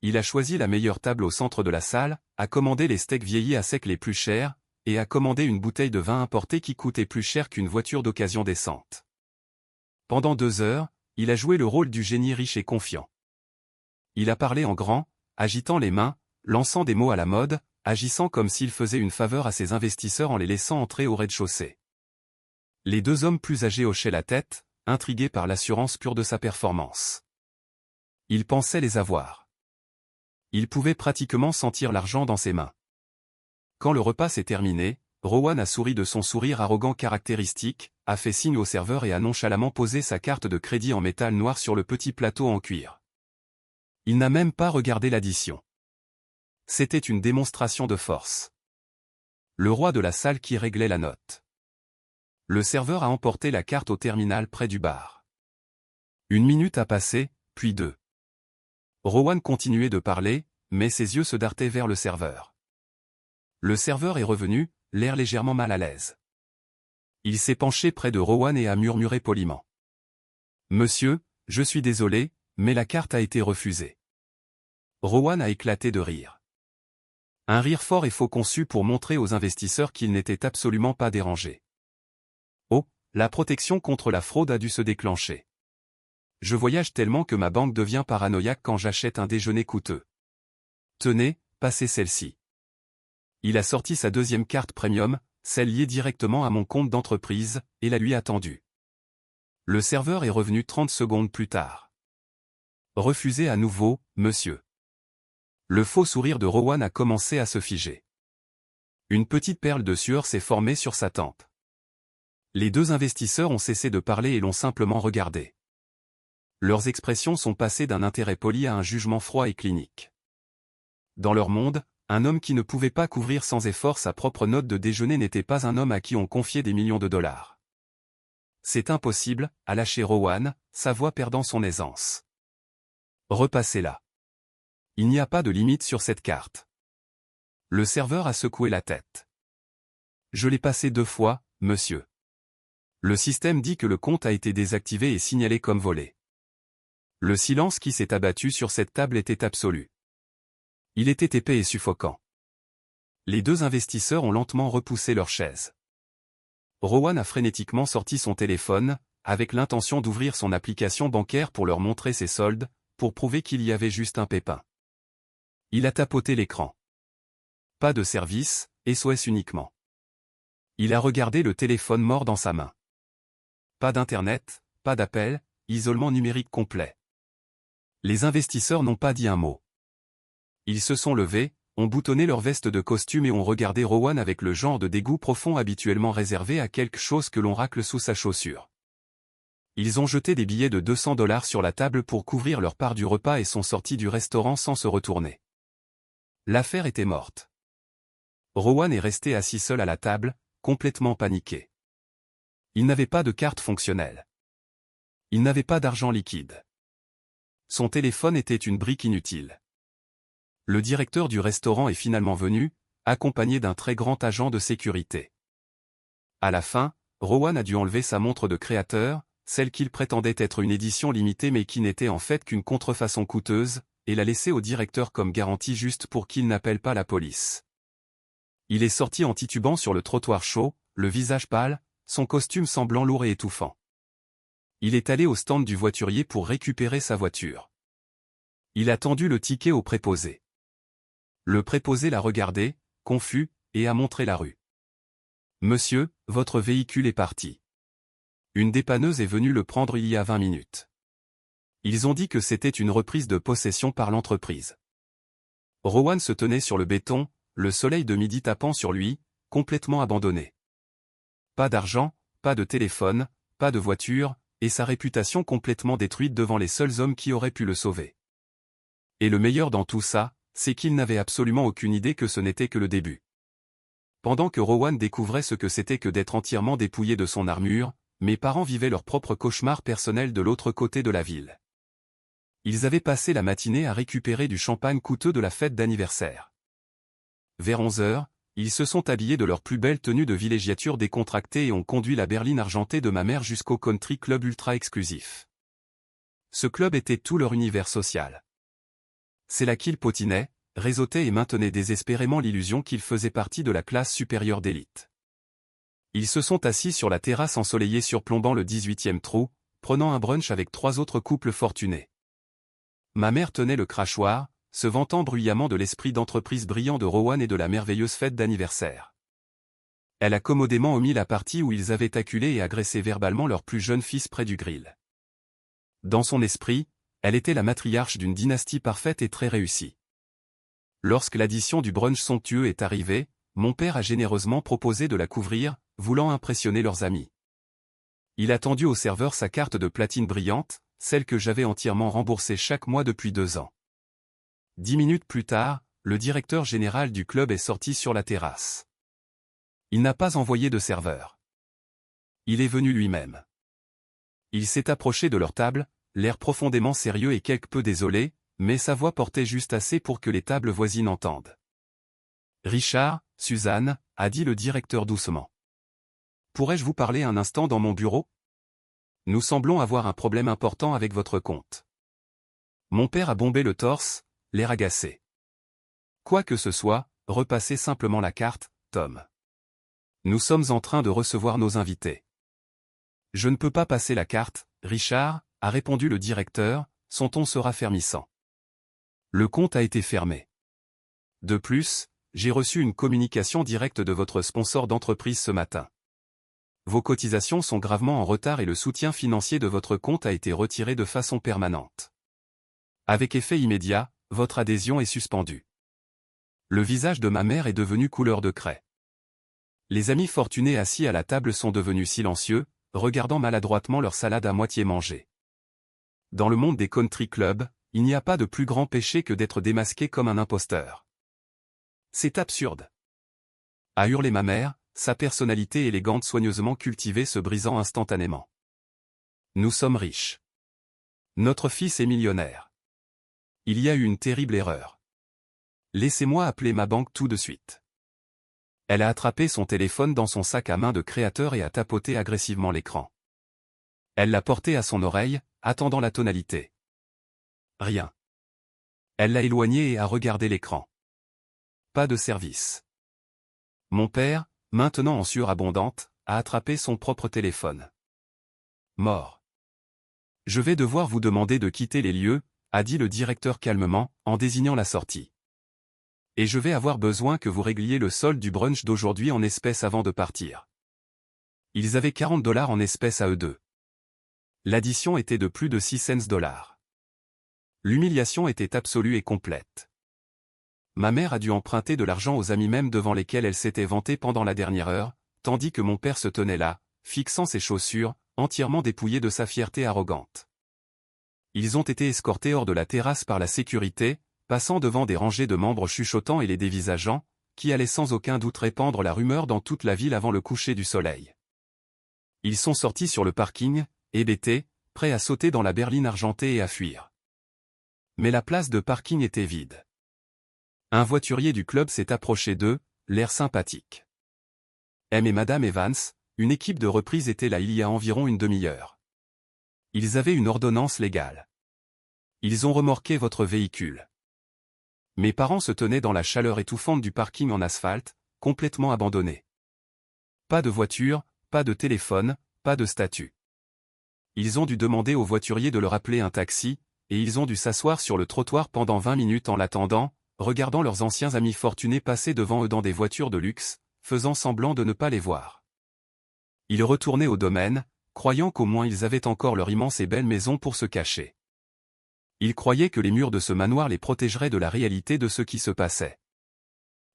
Il a choisi la meilleure table au centre de la salle, a commandé les steaks vieillis à sec les plus chers, et a commandé une bouteille de vin importé qui coûtait plus cher qu'une voiture d'occasion décente. Pendant 2 heures, il a joué le rôle du génie riche et confiant. Il a parlé en grand, agitant les mains, lançant des mots à la mode, agissant comme s'il faisait une faveur à ses investisseurs en les laissant entrer au rez-de-chaussée. Les 2 hommes plus âgés hochaient la tête, intrigués par l'assurance pure de sa performance. Ils pensaient les avoir. Ils pouvaient pratiquement sentir l'argent dans ses mains. Quand le repas s'est terminé, Rowan a souri de son sourire arrogant caractéristique, a fait signe au serveur et a nonchalamment posé sa carte de crédit en métal noir sur le petit plateau en cuir. Il n'a même pas regardé l'addition. C'était une démonstration de force. Le roi de la salle qui réglait la note. Le serveur a emporté la carte au terminal près du bar. 1 minute a passé, puis 2. Rowan continuait de parler, mais ses yeux se dartaient vers le serveur. Le serveur est revenu, l'air légèrement mal à l'aise. Il s'est penché près de Rowan et a murmuré poliment. « Monsieur, je suis désolé, mais la carte a été refusée. » Rowan a éclaté de rire. Un rire fort et faux conçu pour montrer aux investisseurs qu'il n'était absolument pas dérangé. Oh, la protection contre la fraude a dû se déclencher. Je voyage tellement que ma banque devient paranoïaque quand j'achète un déjeuner coûteux. Tenez, passez celle-ci. Il a sorti sa deuxième carte premium, celle liée directement à mon compte d'entreprise, et la lui a tendue. Le serveur est revenu 30 secondes plus tard. Refusé à nouveau, monsieur. Le faux sourire de Rowan a commencé à se figer. Une petite perle de sueur s'est formée sur sa tempe. Les deux investisseurs ont cessé de parler et l'ont simplement regardé. Leurs expressions sont passées d'un intérêt poli à un jugement froid et clinique. Dans leur monde, un homme qui ne pouvait pas couvrir sans effort sa propre note de déjeuner n'était pas un homme à qui on confiait des millions de dollars. C'est impossible, a lâché Rowan, sa voix perdant son aisance. Repassez-la. Il n'y a pas de limite sur cette carte. Le serveur a secoué la tête. Je l'ai passé 2 fois, monsieur. Le système dit que le compte a été désactivé et signalé comme volé. Le silence qui s'est abattu sur cette table était absolu. Il était épais et suffocant. Les deux investisseurs ont lentement repoussé leurs chaises. Rowan a frénétiquement sorti son téléphone, avec l'intention d'ouvrir son application bancaire pour leur montrer ses soldes, pour prouver qu'il y avait juste un pépin. Il a tapoté l'écran. Pas de service, SOS uniquement. Il a regardé le téléphone mort dans sa main. Pas d'internet, pas d'appel, isolement numérique complet. Les investisseurs n'ont pas dit un mot. Ils se sont levés, ont boutonné leur veste de costume et ont regardé Rowan avec le genre de dégoût profond habituellement réservé à quelque chose que l'on racle sous sa chaussure. Ils ont jeté des billets de $200 sur la table pour couvrir leur part du repas et sont sortis du restaurant sans se retourner. L'affaire était morte. Rowan est resté assis seul à la table, complètement paniqué. Il n'avait pas de carte fonctionnelle. Il n'avait pas d'argent liquide. Son téléphone était une brique inutile. Le directeur du restaurant est finalement venu, accompagné d'un très grand agent de sécurité. À la fin, Rowan a dû enlever sa montre de créateur, celle qu'il prétendait être une édition limitée mais qui n'était en fait qu'une contrefaçon coûteuse, et la laisser au directeur comme garantie juste pour qu'il n'appelle pas la police. Il est sorti en titubant sur le trottoir chaud, le visage pâle, son costume semblant lourd et étouffant. Il est allé au stand du voiturier pour récupérer sa voiture. Il a tendu le ticket au préposé. Le préposé l'a regardé, confus, et a montré la rue. « Monsieur, votre véhicule est parti. Une dépanneuse est venue le prendre il y a 20 minutes. Ils ont dit que c'était une reprise de possession par l'entreprise. » Rowan se tenait sur le béton, le soleil de midi tapant sur lui, complètement abandonné. Pas d'argent, pas de téléphone, pas de voiture, et sa réputation complètement détruite devant les seuls hommes qui auraient pu le sauver. Et le meilleur dans tout ça, c'est qu'il n'avait absolument aucune idée que ce n'était que le début. Pendant que Rowan découvrait ce que c'était que d'être entièrement dépouillé de son armure, mes parents vivaient leur propre cauchemar personnel de l'autre côté de la ville. Ils avaient passé la matinée à récupérer du champagne coûteux de la fête d'anniversaire. Vers 11 heures, ils se sont habillés de leur plus belle tenue de villégiature décontractée et ont conduit la berline argentée de ma mère jusqu'au country club ultra exclusif. Ce club était tout leur univers social. C'est là qu'ils potinaient, réseautaient et maintenaient désespérément l'illusion qu'ils faisaient partie de la classe supérieure d'élite. Ils se sont assis sur la terrasse ensoleillée surplombant le 18e trou, prenant un brunch avec 3 autres couples fortunés. Ma mère tenait le crachoir, se vantant bruyamment de l'esprit d'entreprise brillant de Rowan et de la merveilleuse fête d'anniversaire. Elle a commodément omis la partie où ils avaient acculé et agressé verbalement leur plus jeune fils près du grill. Dans son esprit, elle était la matriarche d'une dynastie parfaite et très réussie. Lorsque l'addition du brunch somptueux est arrivée, mon père a généreusement proposé de la couvrir, voulant impressionner leurs amis. Il a tendu au serveur sa carte de platine brillante, celle que j'avais entièrement remboursée chaque mois depuis 2 ans. 10 minutes plus tard, le directeur général du club est sorti sur la terrasse. Il n'a pas envoyé de serveur. Il est venu lui-même. Il s'est approché de leur table, l'air profondément sérieux et quelque peu désolé, mais sa voix portait juste assez pour que les tables voisines entendent. « Richard, Suzanne, » a dit le directeur doucement. « Pourrais-je vous parler un instant dans mon bureau ? Nous semblons avoir un problème important avec votre compte. » Mon père a bombé le torse, l'air agacé. « Quoi que ce soit, repassez simplement la carte, Tom. Nous sommes en train de recevoir nos invités. » « Je ne peux pas passer la carte, Richard, » a répondu le directeur, son ton se raffermissant. Le compte a été fermé. De plus, j'ai reçu une communication directe de votre sponsor d'entreprise ce matin. vos cotisations sont gravement en retard et le soutien financier de votre compte a été retiré de façon permanente. Avec effet immédiat, votre adhésion est suspendue. Le visage de ma mère est devenu couleur de craie. Les amis fortunés assis à la table sont devenus silencieux, regardant maladroitement leur salade à moitié mangée. Dans le monde des country clubs, il n'y a pas de plus grand péché que d'être démasqué comme un imposteur. C'est absurde. A hurlé ma mère, sa personnalité élégante soigneusement cultivée se brisant instantanément. Nous sommes riches. Notre fils est millionnaire. Il y a eu une terrible erreur. Laissez-moi appeler ma banque tout de suite. Elle a attrapé son téléphone dans son sac à main de créateur et a tapoté agressivement l'écran. Elle l'a porté à son oreille, attendant la tonalité. Rien. Elle l'a éloigné et a regardé l'écran. Pas de service. Mon père, maintenant en sueur abondante, a attrapé son propre téléphone. Mort. Je vais devoir vous demander de quitter les lieux, a dit le directeur calmement, en désignant la sortie. Et je vais avoir besoin que vous régliez le solde du brunch d'aujourd'hui en espèces avant de partir. Ils avaient $40 en espèces à eux deux. L'addition était de plus de 6 cents. L'humiliation était absolue et complète. Ma mère a dû emprunter de l'argent aux amis même devant lesquels elle s'était vantée pendant la dernière heure, tandis que mon père se tenait là, fixant ses chaussures, entièrement dépouillé de sa fierté arrogante. Ils ont été escortés hors de la terrasse par la sécurité, passant devant des rangées de membres chuchotants et les dévisageant, qui allaient sans aucun doute répandre la rumeur dans toute la ville avant le coucher du soleil. Ils sont sortis sur le parking, hébétés, prêts à sauter dans la berline argentée et à fuir. Mais la place de parking était vide. Un voiturier du club s'est approché d'eux, l'air sympathique. M et Madame Evans, une équipe de reprise était là il y a environ une demi-heure. Ils avaient une ordonnance légale. Ils ont remorqué votre véhicule. Mes parents se tenaient dans la chaleur étouffante du parking en asphalte, complètement abandonné. Pas de voiture, pas de téléphone, pas de statut. Ils ont dû demander au voiturier de leur appeler un taxi, et ils ont dû s'asseoir sur le trottoir pendant 20 minutes en l'attendant, regardant leurs anciens amis fortunés passer devant eux dans des voitures de luxe, faisant semblant de ne pas les voir. Ils retournaient au domaine, croyant qu'au moins ils avaient encore leur immense et belle maison pour se cacher. Ils croyaient que les murs de ce manoir les protégeraient de la réalité de ce qui se passait.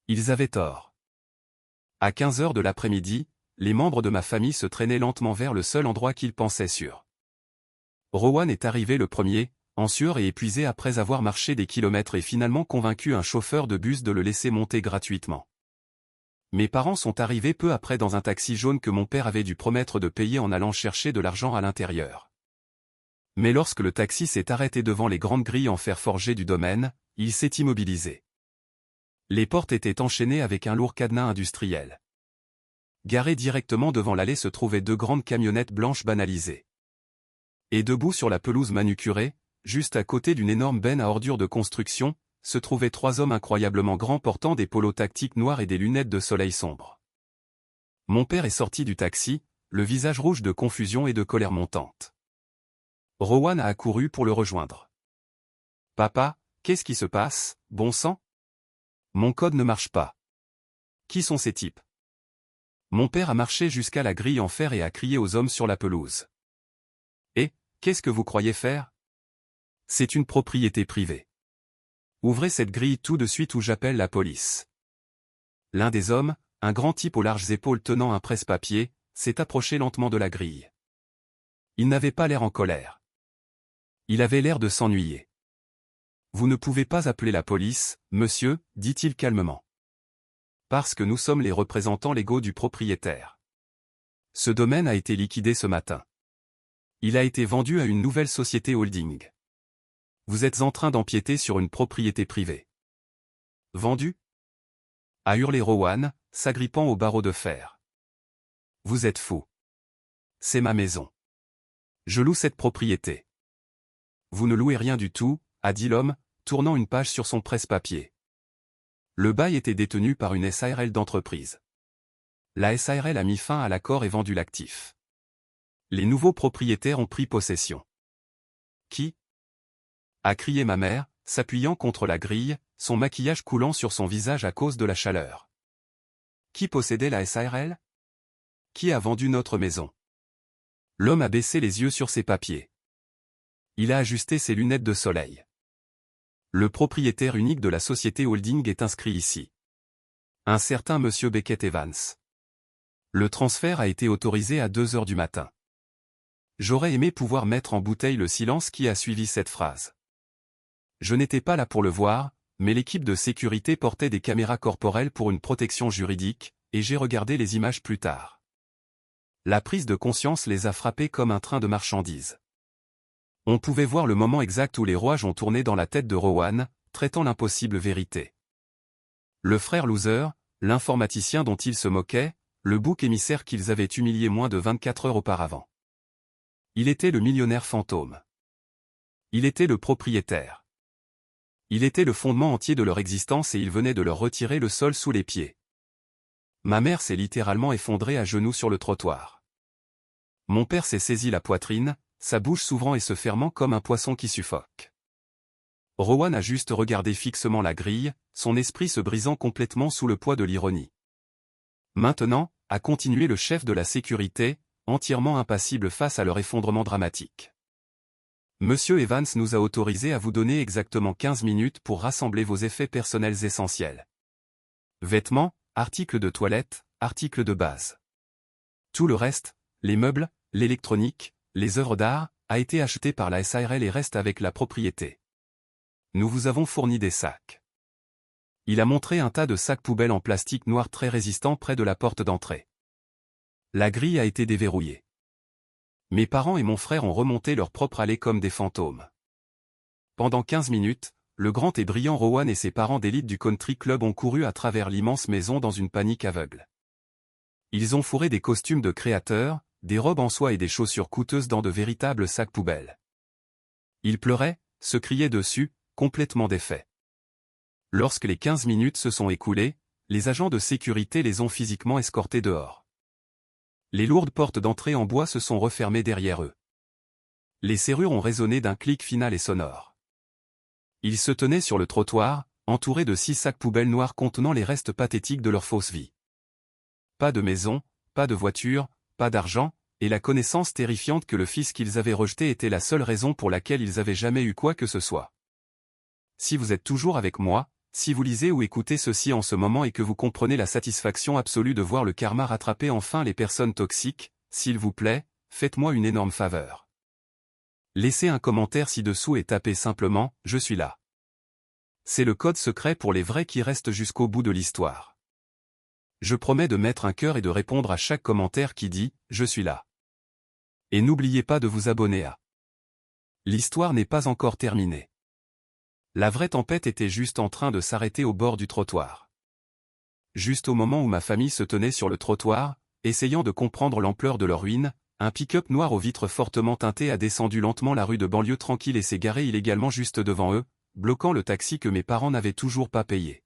Ils avaient tort. À 15 heures de l'après-midi, les membres de ma famille se traînaient lentement vers le seul endroit qu'ils pensaient sûr. Rowan est arrivé le premier, en sueur et épuisé après avoir marché des kilomètres et finalement convaincu un chauffeur de bus de le laisser monter gratuitement. Mes parents sont arrivés peu après dans un taxi jaune que mon père avait dû promettre de payer en allant chercher de l'argent à l'intérieur. Mais lorsque le taxi s'est arrêté devant les grandes grilles en fer forgé du domaine, il s'est immobilisé. Les portes étaient enchaînées avec un lourd cadenas industriel. Garées directement devant l'allée se trouvaient 2 grandes camionnettes blanches banalisées. Et debout sur la pelouse manucurée, juste à côté d'une énorme benne à ordures de construction, se trouvaient 3 hommes incroyablement grands portant des polos tactiques noirs et des lunettes de soleil sombre. Mon père est sorti du taxi, le visage rouge de confusion et de colère montante. Rowan a accouru pour le rejoindre. « Papa, qu'est-ce qui se passe, bon sang ? Mon code ne marche pas. Qui sont ces types ?» Mon père a marché jusqu'à la grille en fer et a crié aux hommes sur la pelouse. « Et, qu'est-ce que vous croyez faire ? C'est une propriété privée. Ouvrez cette grille tout de suite ou j'appelle la police. » L'un des hommes, un grand type aux larges épaules tenant un presse-papier, s'est approché lentement de la grille. Il n'avait pas l'air en colère. Il avait l'air de s'ennuyer. « Vous ne pouvez pas appeler la police, monsieur, dit-il calmement. Parce que nous sommes les représentants légaux du propriétaire. Ce domaine a été liquidé ce matin. Il a été vendu à une nouvelle société holding. Vous êtes en train d'empiéter sur une propriété privée. Vendu ? A hurlé Rowan, s'agrippant au barreau de fer. Vous êtes fou. C'est ma maison. Je loue cette propriété. Vous ne louez rien du tout, a dit l'homme, tournant une page sur son presse-papier. Le bail était détenu par une SARL d'entreprise. La SARL a mis fin à l'accord et vendu l'actif. Les nouveaux propriétaires ont pris possession. Qui ? A crié ma mère, s'appuyant contre la grille, son maquillage coulant sur son visage à cause de la chaleur. Qui possédait la SARL ? qui a vendu notre maison? L'homme a baissé les yeux sur ses papiers. Il a ajusté ses lunettes de soleil. Le propriétaire unique de la société holding est inscrit ici. Un certain monsieur Beckett Evans. Le transfert a été autorisé à 2 heures du matin. J'aurais aimé pouvoir mettre en bouteille le silence qui a suivi cette phrase. Je n'étais pas là pour le voir, mais l'équipe de sécurité portait des caméras corporelles pour une protection juridique, et j'ai regardé les images plus tard. La prise de conscience les a frappés comme un train de marchandises. On pouvait voir le moment exact où les rouages ont tourné dans la tête de Rowan, traitant l'impossible vérité. Le frère loser, l'informaticien dont ils se moquaient, le bouc émissaire qu'ils avaient humilié moins de 24 heures auparavant. Il était le millionnaire fantôme. Il était le propriétaire. Il était le fondement entier de leur existence et il venait de leur retirer le sol sous les pieds. Ma mère s'est littéralement effondrée à genoux sur le trottoir. Mon père s'est saisi la poitrine, sa bouche s'ouvrant et se fermant comme un poisson qui suffoque. Rowan a juste regardé fixement la grille, son esprit se brisant complètement sous le poids de l'ironie. Maintenant, a continué le chef de la sécurité, entièrement impassible face à leur effondrement dramatique. Monsieur Evans nous a autorisé à vous donner exactement 15 minutes pour rassembler vos effets personnels essentiels. Vêtements, articles de toilette, articles de base. Tout le reste, les meubles, l'électronique, les œuvres d'art, a été acheté par la SARL et reste avec la propriété. Nous vous avons fourni des sacs. Il a montré un tas de sacs poubelles en plastique noir très résistants près de la porte d'entrée. La grille a été déverrouillée. Mes parents et mon frère ont remonté leur propre allée comme des fantômes. Pendant 15 minutes, le grand et brillant Rowan et ses parents d'élite du country club ont couru à travers l'immense maison dans une panique aveugle. Ils ont fourré des costumes de créateurs, des robes en soie et des chaussures coûteuses dans de véritables sacs poubelles. Ils pleuraient, se criaient dessus, complètement défaits. Lorsque les 15 minutes se sont écoulées, les agents de sécurité les ont physiquement escortés dehors. Les lourdes portes d'entrée en bois se sont refermées derrière eux. Les serrures ont résonné d'un clic final et sonore. Ils se tenaient sur le trottoir, entourés de 6 sacs poubelles noirs contenant les restes pathétiques de leur fausse vie. Pas de maison, pas de voiture, pas d'argent, et la connaissance terrifiante que le fils qu'ils avaient rejeté était la seule raison pour laquelle ils avaient jamais eu quoi que ce soit. Si vous êtes toujours avec moi, si vous lisez ou écoutez ceci en ce moment et que vous comprenez la satisfaction absolue de voir le karma rattraper enfin les personnes toxiques, s'il vous plaît, faites-moi une énorme faveur. Laissez un commentaire ci-dessous et tapez simplement « Je suis là ». C'est le code secret pour les vrais qui restent jusqu'au bout de l'histoire. Je promets de mettre un cœur et de répondre à chaque commentaire qui dit « Je suis là ». Et n'oubliez pas de vous abonner à. L'histoire n'est pas encore terminée. La vraie tempête était juste en train de s'arrêter au bord du trottoir. Juste au moment où ma famille se tenait sur le trottoir, essayant de comprendre l'ampleur de leur ruine, un pick-up noir aux vitres fortement teintées a descendu lentement la rue de banlieue tranquille et s'est garé illégalement juste devant eux, bloquant le taxi que mes parents n'avaient toujours pas payé.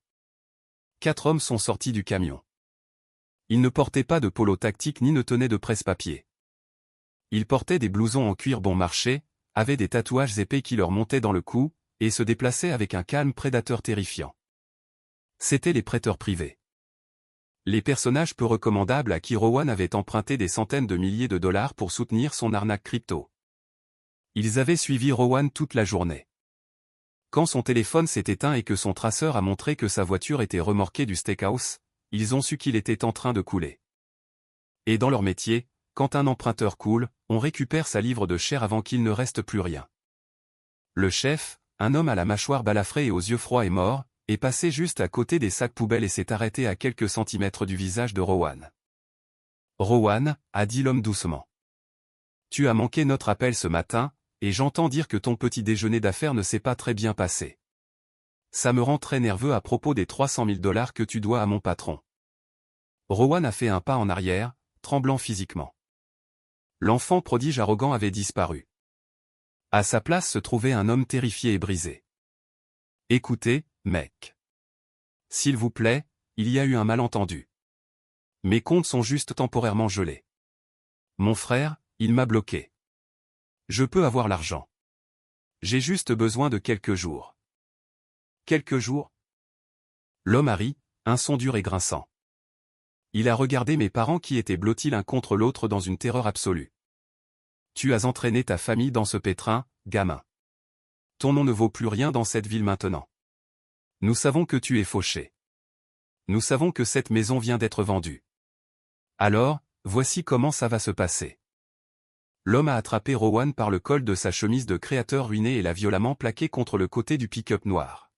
4 hommes sont sortis du camion. Ils ne portaient pas de polo tactique ni ne tenaient de presse-papier. Ils portaient des blousons en cuir bon marché, avaient des tatouages épais qui leur montaient dans le cou, et se déplaçaient avec un calme prédateur terrifiant. C'étaient les prêteurs privés. Les personnages peu recommandables à qui Rowan avait emprunté des centaines de milliers de dollars pour soutenir son arnaque crypto. Ils avaient suivi Rowan toute la journée. Quand son téléphone s'est éteint et que son traceur a montré que sa voiture était remorquée du steakhouse, ils ont su qu'il était en train de couler. Et dans leur métier, quand un emprunteur coule, on récupère sa livre de chair avant qu'il ne reste plus rien. Le chef, un homme à la mâchoire balafrée et aux yeux froids et morts, est passé juste à côté des sacs poubelles et s'est arrêté à quelques centimètres du visage de Rowan. « Rowan », a dit l'homme doucement. « Tu as manqué notre appel ce matin, et j'entends dire que ton petit déjeuner d'affaires ne s'est pas très bien passé. Ça me rend très nerveux à propos des 300 000 $ que tu dois à mon patron. » Rowan a fait un pas en arrière, tremblant physiquement. L'enfant prodige arrogant avait disparu. À sa place se trouvait un homme terrifié et brisé. « Écoutez, mec. S'il vous plaît, il y a eu un malentendu. Mes comptes sont juste temporairement gelés. Mon frère, il m'a bloqué. Je peux avoir l'argent. J'ai juste besoin de quelques jours. » Quelques jours? L'homme a ri, un son dur et grinçant. Il a regardé mes parents qui étaient blottis l'un contre l'autre dans une terreur absolue. Tu as entraîné ta famille dans ce pétrin, gamin. Ton nom ne vaut plus rien dans cette ville maintenant. Nous savons que tu es fauché. Nous savons que cette maison vient d'être vendue. Alors, voici comment ça va se passer. L'homme a attrapé Rowan par le col de sa chemise de créateur ruiné et l'a violemment plaqué contre le côté du pick-up noir.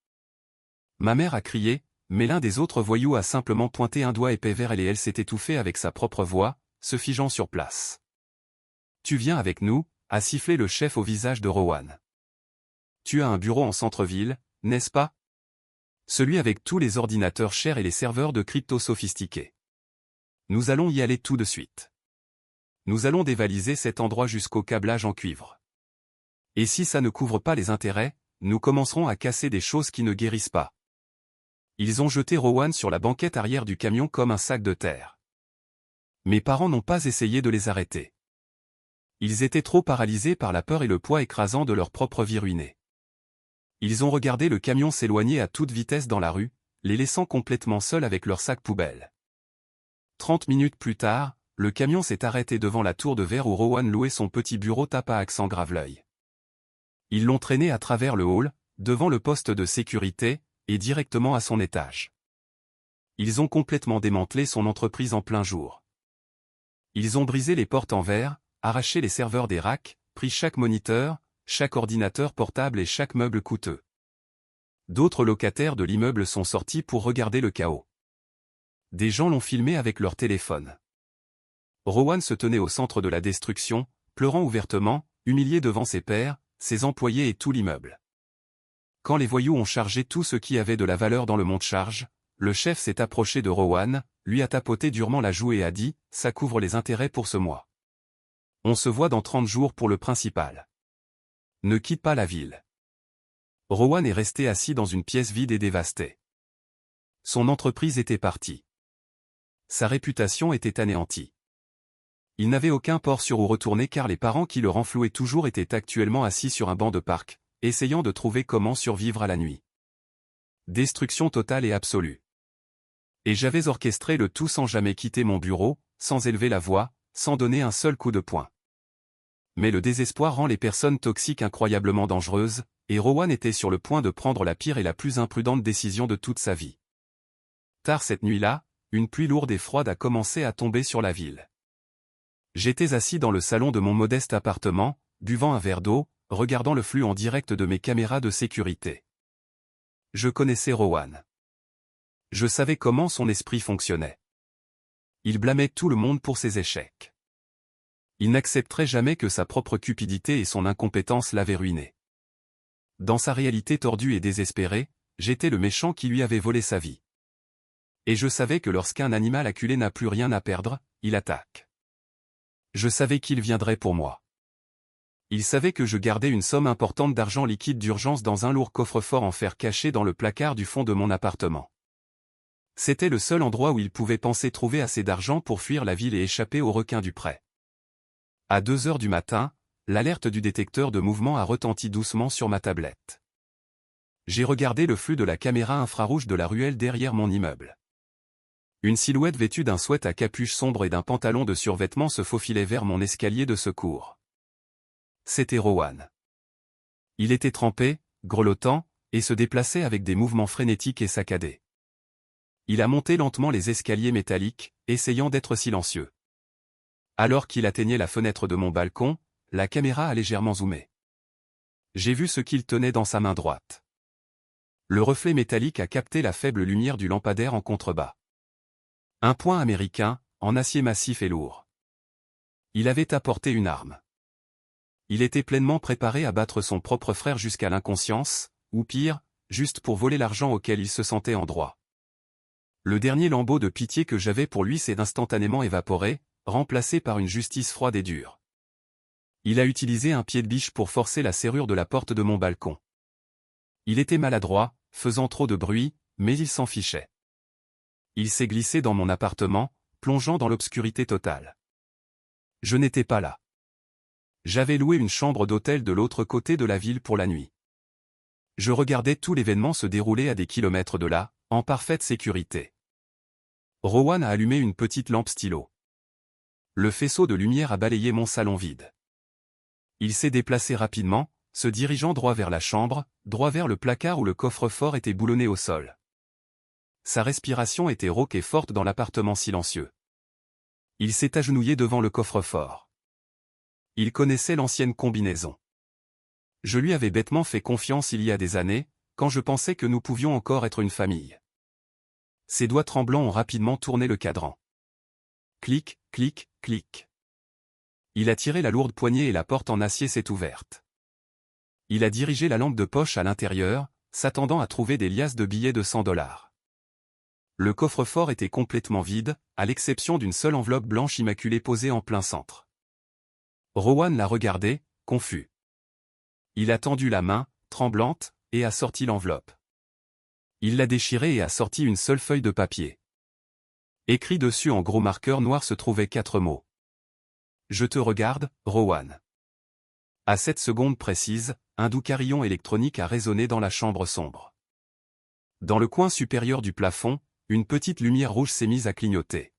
Ma mère a crié, mais l'un des autres voyous a simplement pointé un doigt épais vers elle et elle s'est étouffée avec sa propre voix, se figeant sur place. Tu viens avec nous, a sifflé le chef au visage de Rowan. Tu as un bureau en centre-ville, n'est-ce pas? Celui avec tous les ordinateurs chers et les serveurs de crypto sophistiqués. Nous allons y aller tout de suite. Nous allons dévaliser cet endroit jusqu'au câblage en cuivre. Et si ça ne couvre pas les intérêts, nous commencerons à casser des choses qui ne guérissent pas. Ils ont jeté Rowan sur la banquette arrière du camion comme un sac de terre. Mes parents n'ont pas essayé de les arrêter. Ils étaient trop paralysés par la peur et le poids écrasant de leur propre vie ruinée. Ils ont regardé le camion s'éloigner à toute vitesse dans la rue, les laissant complètement seuls avec leur sac poubelle. 30 minutes plus tard, le camion s'est arrêté devant la tour de verre où Rowan louait son petit bureau tape à accent grave l'œil. Ils l'ont traîné à travers le hall, devant le poste de sécurité, et directement à son étage. Ils ont complètement démantelé son entreprise en plein jour. Ils ont brisé les portes en verre, arraché les serveurs des racks, pris chaque moniteur, chaque ordinateur portable et chaque meuble coûteux. D'autres locataires de l'immeuble sont sortis pour regarder le chaos. Des gens l'ont filmé avec leur téléphone. Rowan se tenait au centre de la destruction, pleurant ouvertement, humilié devant ses pairs, ses employés et tout l'immeuble. Quand les voyous ont chargé tout ce qui avait de la valeur dans le monte-charge, le chef s'est approché de Rowan, lui a tapoté durement la joue et a dit « Ça couvre les intérêts pour ce mois. On se voit dans 30 jours pour le principal. Ne quitte pas la ville. » Rowan est resté assis dans une pièce vide et dévastée. Son entreprise était partie. Sa réputation était anéantie. Il n'avait aucun port sur où retourner car les parents qui le renflouaient toujours étaient actuellement assis sur un banc de parc, essayant de trouver comment survivre à la nuit. Destruction totale et absolue. Et j'avais orchestré le tout sans jamais quitter mon bureau, sans élever la voix, sans donner un seul coup de poing. Mais le désespoir rend les personnes toxiques incroyablement dangereuses, et Rowan était sur le point de prendre la pire et la plus imprudente décision de toute sa vie. Tard cette nuit-là, une pluie lourde et froide a commencé à tomber sur la ville. J'étais assis dans le salon de mon modeste appartement, buvant un verre d'eau, regardant le flux en direct de mes caméras de sécurité. Je connaissais Rowan. Je savais comment son esprit fonctionnait. Il blâmait tout le monde pour ses échecs. Il n'accepterait jamais que sa propre cupidité et son incompétence l'avaient ruiné. Dans sa réalité tordue et désespérée, j'étais le méchant qui lui avait volé sa vie. Et je savais que lorsqu'un animal acculé n'a plus rien à perdre, il attaque. Je savais qu'il viendrait pour moi. Il savait que je gardais une somme importante d'argent liquide d'urgence dans un lourd coffre-fort en fer caché dans le placard du fond de mon appartement. C'était le seul endroit où il pouvait penser trouver assez d'argent pour fuir la ville et échapper aux requins du pré. À 2 heures du matin, l'alerte du détecteur de mouvement a retenti doucement sur ma tablette. J'ai regardé le flux de la caméra infrarouge de la ruelle derrière mon immeuble. Une silhouette vêtue d'un sweat à capuche sombre et d'un pantalon de survêtement se faufilait vers mon escalier de secours. C'était Rowan. Il était trempé, grelottant, et se déplaçait avec des mouvements frénétiques et saccadés. Il a monté lentement les escaliers métalliques, essayant d'être silencieux. Alors qu'il atteignait la fenêtre de mon balcon, la caméra a légèrement zoomé. J'ai vu ce qu'il tenait dans sa main droite. Le reflet métallique a capté la faible lumière du lampadaire en contrebas. Un poing américain, en acier massif et lourd. Il avait apporté une arme. Il était pleinement préparé à battre son propre frère jusqu'à l'inconscience, ou pire, juste pour voler l'argent auquel il se sentait en droit. Le dernier lambeau de pitié que j'avais pour lui s'est instantanément évaporé, remplacé par une justice froide et dure. Il a utilisé un pied de biche pour forcer la serrure de la porte de mon balcon. Il était maladroit, faisant trop de bruit, mais il s'en fichait. Il s'est glissé dans mon appartement, plongeant dans l'obscurité totale. Je n'étais pas là. J'avais loué une chambre d'hôtel de l'autre côté de la ville pour la nuit. Je regardais tout l'événement se dérouler à des kilomètres de là, en parfaite sécurité. Rowan a allumé une petite lampe stylo. Le faisceau de lumière a balayé mon salon vide. Il s'est déplacé rapidement, se dirigeant droit vers la chambre, droit vers le placard où le coffre-fort était boulonné au sol. Sa respiration était rauque et forte dans l'appartement silencieux. Il s'est agenouillé devant le coffre-fort. Il connaissait l'ancienne combinaison. Je lui avais bêtement fait confiance il y a des années, quand je pensais que nous pouvions encore être une famille. Ses doigts tremblants ont rapidement tourné le cadran. Clic, clic, clic. Il a tiré la lourde poignée et la porte en acier s'est ouverte. Il a dirigé la lampe de poche à l'intérieur, s'attendant à trouver des liasses de billets de $100. Le coffre-fort était complètement vide, à l'exception d'une seule enveloppe blanche immaculée posée en plein centre. Rowan l'a regardé, confus. Il a tendu la main, tremblante, et a sorti l'enveloppe. Il l'a déchirée et a sorti une seule feuille de papier. Écrit dessus en gros marqueur noir se trouvaient 4 mots. Je te regarde, Rowan. À cette seconde précise, un doux carillon électronique a résonné dans la chambre sombre. Dans le coin supérieur du plafond, une petite lumière rouge s'est mise à clignoter.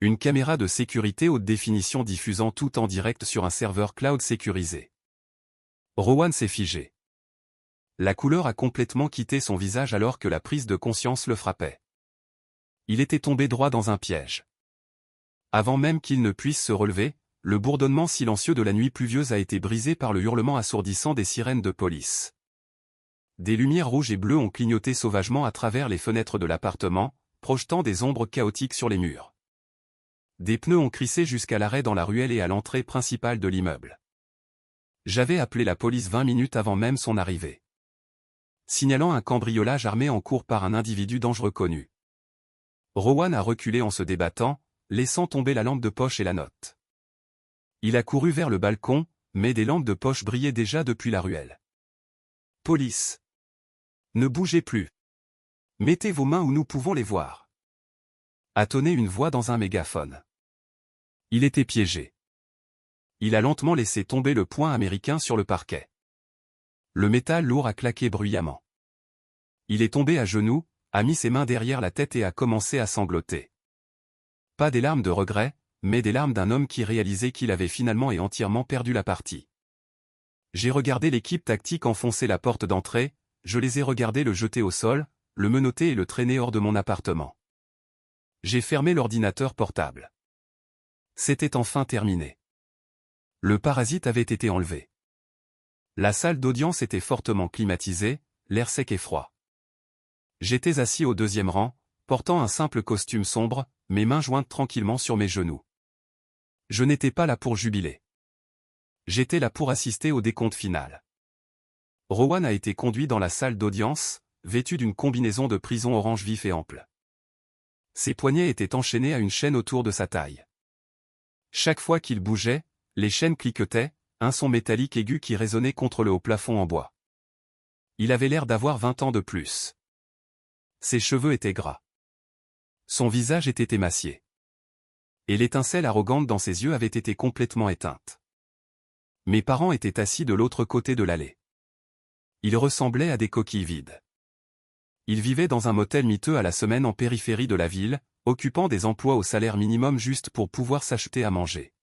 Une caméra de sécurité haute définition diffusant tout en direct sur un serveur cloud sécurisé. Rowan s'est figé. La couleur a complètement quitté son visage alors que la prise de conscience le frappait. Il était tombé droit dans un piège. Avant même qu'il ne puisse se relever, le bourdonnement silencieux de la nuit pluvieuse a été brisé par le hurlement assourdissant des sirènes de police. Des lumières rouges et bleues ont clignoté sauvagement à travers les fenêtres de l'appartement, projetant des ombres chaotiques sur les murs. Des pneus ont crissé jusqu'à l'arrêt dans la ruelle et à l'entrée principale de l'immeuble. J'avais appelé la police 20 minutes avant même son arrivée. Signalant un cambriolage armé en cours par un individu dangereux connu. Rowan a reculé en se débattant, laissant tomber la lampe de poche et la note. Il a couru vers le balcon, mais des lampes de poche brillaient déjà depuis la ruelle. Police. Ne bougez plus. Mettez vos mains où nous pouvons les voir. A tonné une voix dans un mégaphone. Il était piégé. Il a lentement laissé tomber le poing américain sur le parquet. Le métal lourd a claqué bruyamment. Il est tombé à genoux, a mis ses mains derrière la tête et a commencé à sangloter. Pas des larmes de regret, mais des larmes d'un homme qui réalisait qu'il avait finalement et entièrement perdu la partie. J'ai regardé l'équipe tactique enfoncer la porte d'entrée, je les ai regardés le jeter au sol, le menotter et le traîner hors de mon appartement. J'ai fermé l'ordinateur portable. C'était enfin terminé. Le parasite avait été enlevé. La salle d'audience était fortement climatisée, l'air sec et froid. J'étais assis au 2e rang, portant un simple costume sombre, mes mains jointes tranquillement sur mes genoux. Je n'étais pas là pour jubiler. J'étais là pour assister au décompte final. Rowan a été conduit dans la salle d'audience, vêtu d'une combinaison de prison orange vif et ample. Ses poignets étaient enchaînés à une chaîne autour de sa taille. Chaque fois qu'il bougeait, les chaînes cliquetaient, un son métallique aigu qui résonnait contre le haut plafond en bois. Il avait l'air d'avoir 20 ans de plus. Ses cheveux étaient gras. Son visage était émacié. Et l'étincelle arrogante dans ses yeux avait été complètement éteinte. Mes parents étaient assis de l'autre côté de l'allée. Ils ressemblaient à des coquilles vides. Ils vivaient dans un motel miteux à la semaine en périphérie de la ville, occupant des emplois au salaire minimum juste pour pouvoir s'acheter à manger.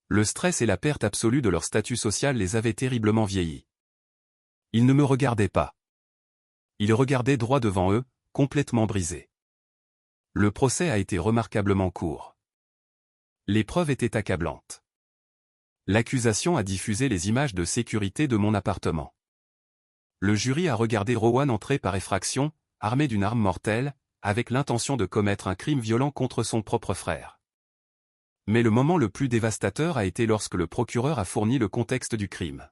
Le stress et la perte absolue de leur statut social les avaient terriblement vieillis. Ils ne me regardaient pas. Ils regardaient droit devant eux, complètement brisés. Le procès a été remarquablement court. Les preuves étaient accablantes. L'accusation a diffusé les images de sécurité de mon appartement. Le jury a regardé Rowan entrer par effraction, armé d'une arme mortelle, avec l'intention de commettre un crime violent contre son propre frère. Mais le moment le plus dévastateur a été lorsque le procureur a fourni le contexte du crime.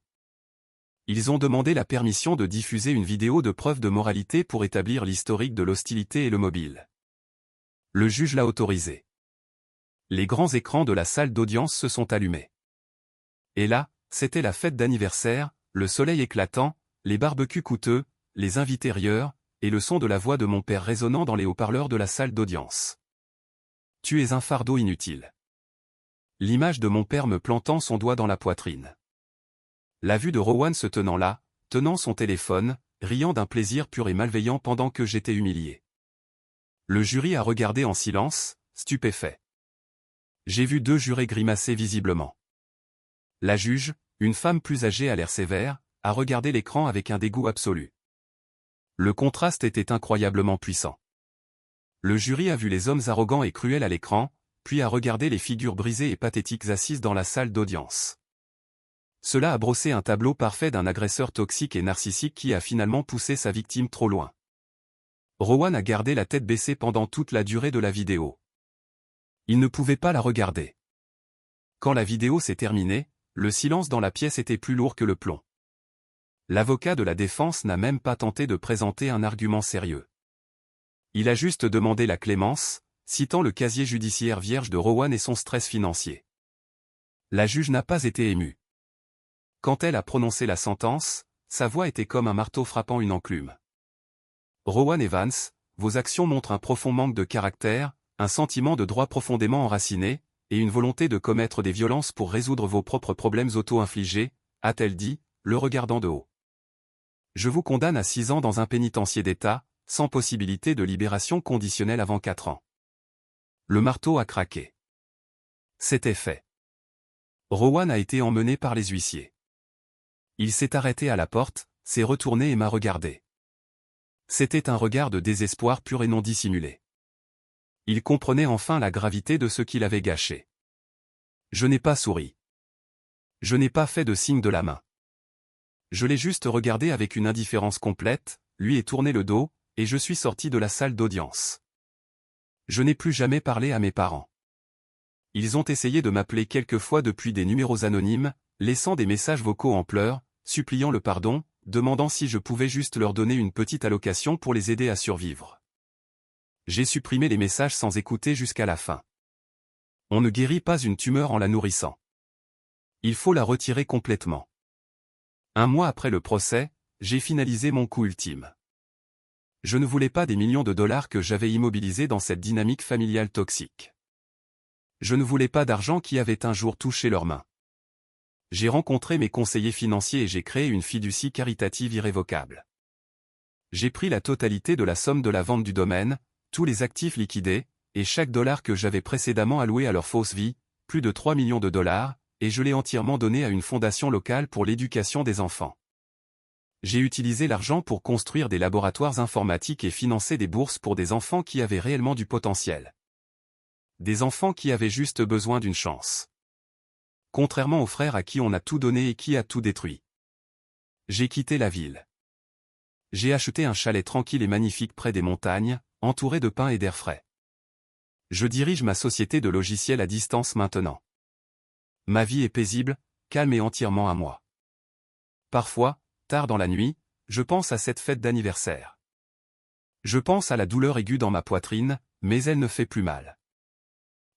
Ils ont demandé la permission de diffuser une vidéo de preuve de moralité pour établir l'historique de l'hostilité et le mobile. Le juge l'a autorisé. Les grands écrans de la salle d'audience se sont allumés. Et là, c'était la fête d'anniversaire, le soleil éclatant, les barbecues coûteux, les invités rieurs, et le son de la voix de mon père résonnant dans les haut-parleurs de la salle d'audience. Tu es un fardeau inutile. L'image de mon père me plantant son doigt dans la poitrine. La vue de Rowan se tenant là, tenant son téléphone, riant d'un plaisir pur et malveillant pendant que j'étais humilié. Le jury a regardé en silence, stupéfait. J'ai vu 2 jurés grimacer visiblement. La juge, une femme plus âgée à l'air sévère, a regardé l'écran avec un dégoût absolu. Le contraste était incroyablement puissant. Le jury a vu les hommes arrogants et cruels à l'écran, puis a regardé les figures brisées et pathétiques assises dans la salle d'audience. Cela a brossé un tableau parfait d'un agresseur toxique et narcissique qui a finalement poussé sa victime trop loin. Rowan a gardé la tête baissée pendant toute la durée de la vidéo. Il ne pouvait pas la regarder. Quand la vidéo s'est terminée, le silence dans la pièce était plus lourd que le plomb. L'avocat de la défense n'a même pas tenté de présenter un argument sérieux. Il a juste demandé la clémence, citant le casier judiciaire vierge de Rowan et son stress financier. La juge n'a pas été émue. Quand elle a prononcé la sentence, sa voix était comme un marteau frappant une enclume. Rowan Evans, vos actions montrent un profond manque de caractère, un sentiment de droit profondément enraciné, et une volonté de commettre des violences pour résoudre vos propres problèmes auto-infligés, a-t-elle dit, le regardant de haut. Je vous condamne à 6 ans dans un pénitencier d'État, sans possibilité de libération conditionnelle avant 4 ans. Le marteau a craqué. C'était fait. Rowan a été emmené par les huissiers. Il s'est arrêté à la porte, s'est retourné et m'a regardé. C'était un regard de désespoir pur et non dissimulé. Il comprenait enfin la gravité de ce qu'il avait gâché. Je n'ai pas souri. Je n'ai pas fait de signe de la main. Je l'ai juste regardé avec une indifférence complète, lui ai tourné le dos, et je suis sorti de la salle d'audience. Je n'ai plus jamais parlé à mes parents. Ils ont essayé de m'appeler quelques fois depuis des numéros anonymes, laissant des messages vocaux en pleurs, suppliant le pardon, demandant si je pouvais juste leur donner une petite allocation pour les aider à survivre. J'ai supprimé les messages sans écouter jusqu'à la fin. On ne guérit pas une tumeur en la nourrissant. Il faut la retirer complètement. 1 mois après le procès, j'ai finalisé mon coup ultime. Je ne voulais pas des millions de dollars que j'avais immobilisés dans cette dynamique familiale toxique. Je ne voulais pas d'argent qui avait un jour touché leurs mains. J'ai rencontré mes conseillers financiers et j'ai créé une fiducie caritative irrévocable. J'ai pris la totalité de la somme de la vente du domaine, tous les actifs liquidés, et chaque dollar que j'avais précédemment alloué à leur fausse vie, plus de 3 millions de dollars, et je l'ai entièrement donné à une fondation locale pour l'éducation des enfants. J'ai utilisé l'argent pour construire des laboratoires informatiques et financer des bourses pour des enfants qui avaient réellement du potentiel. Des enfants qui avaient juste besoin d'une chance. Contrairement aux frères à qui on a tout donné et qui a tout détruit. J'ai quitté la ville. J'ai acheté un chalet tranquille et magnifique près des montagnes, entouré de pins et d'air frais. Je dirige ma société de logiciels à distance maintenant. Ma vie est paisible, calme et entièrement à moi. Parfois, tard dans la nuit, je pense à cette fête d'anniversaire. Je pense à la douleur aiguë dans ma poitrine, mais elle ne fait plus mal.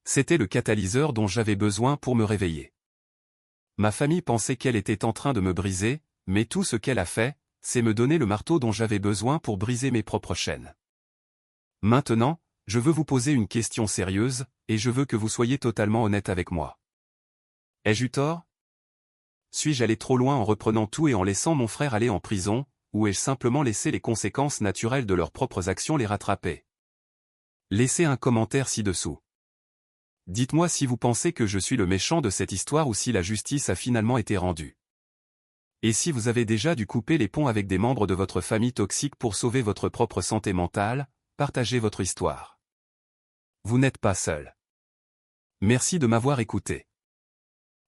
C'était le catalyseur dont j'avais besoin pour me réveiller. Ma famille pensait qu'elle était en train de me briser, mais tout ce qu'elle a fait, c'est me donner le marteau dont j'avais besoin pour briser mes propres chaînes. Maintenant, je veux vous poser une question sérieuse, et je veux que vous soyez totalement honnête avec moi. Ai-je eu tort? Suis-je allé trop loin en reprenant tout et en laissant mon frère aller en prison, ou ai-je simplement laissé les conséquences naturelles de leurs propres actions les rattraper? Laissez un commentaire ci-dessous. Dites-moi si vous pensez que je suis le méchant de cette histoire ou si la justice a finalement été rendue. Et si vous avez déjà dû couper les ponts avec des membres de votre famille toxique pour sauver votre propre santé mentale, partagez votre histoire. Vous n'êtes pas seul. Merci de m'avoir écouté.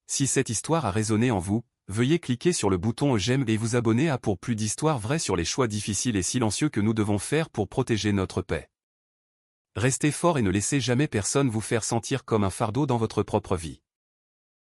Si cette histoire a résonné en vous, veuillez cliquer sur le bouton j'aime et vous abonner à pour plus d'histoires vraies sur les choix difficiles et silencieux que nous devons faire pour protéger notre paix. Restez fort et ne laissez jamais personne vous faire sentir comme un fardeau dans votre propre vie.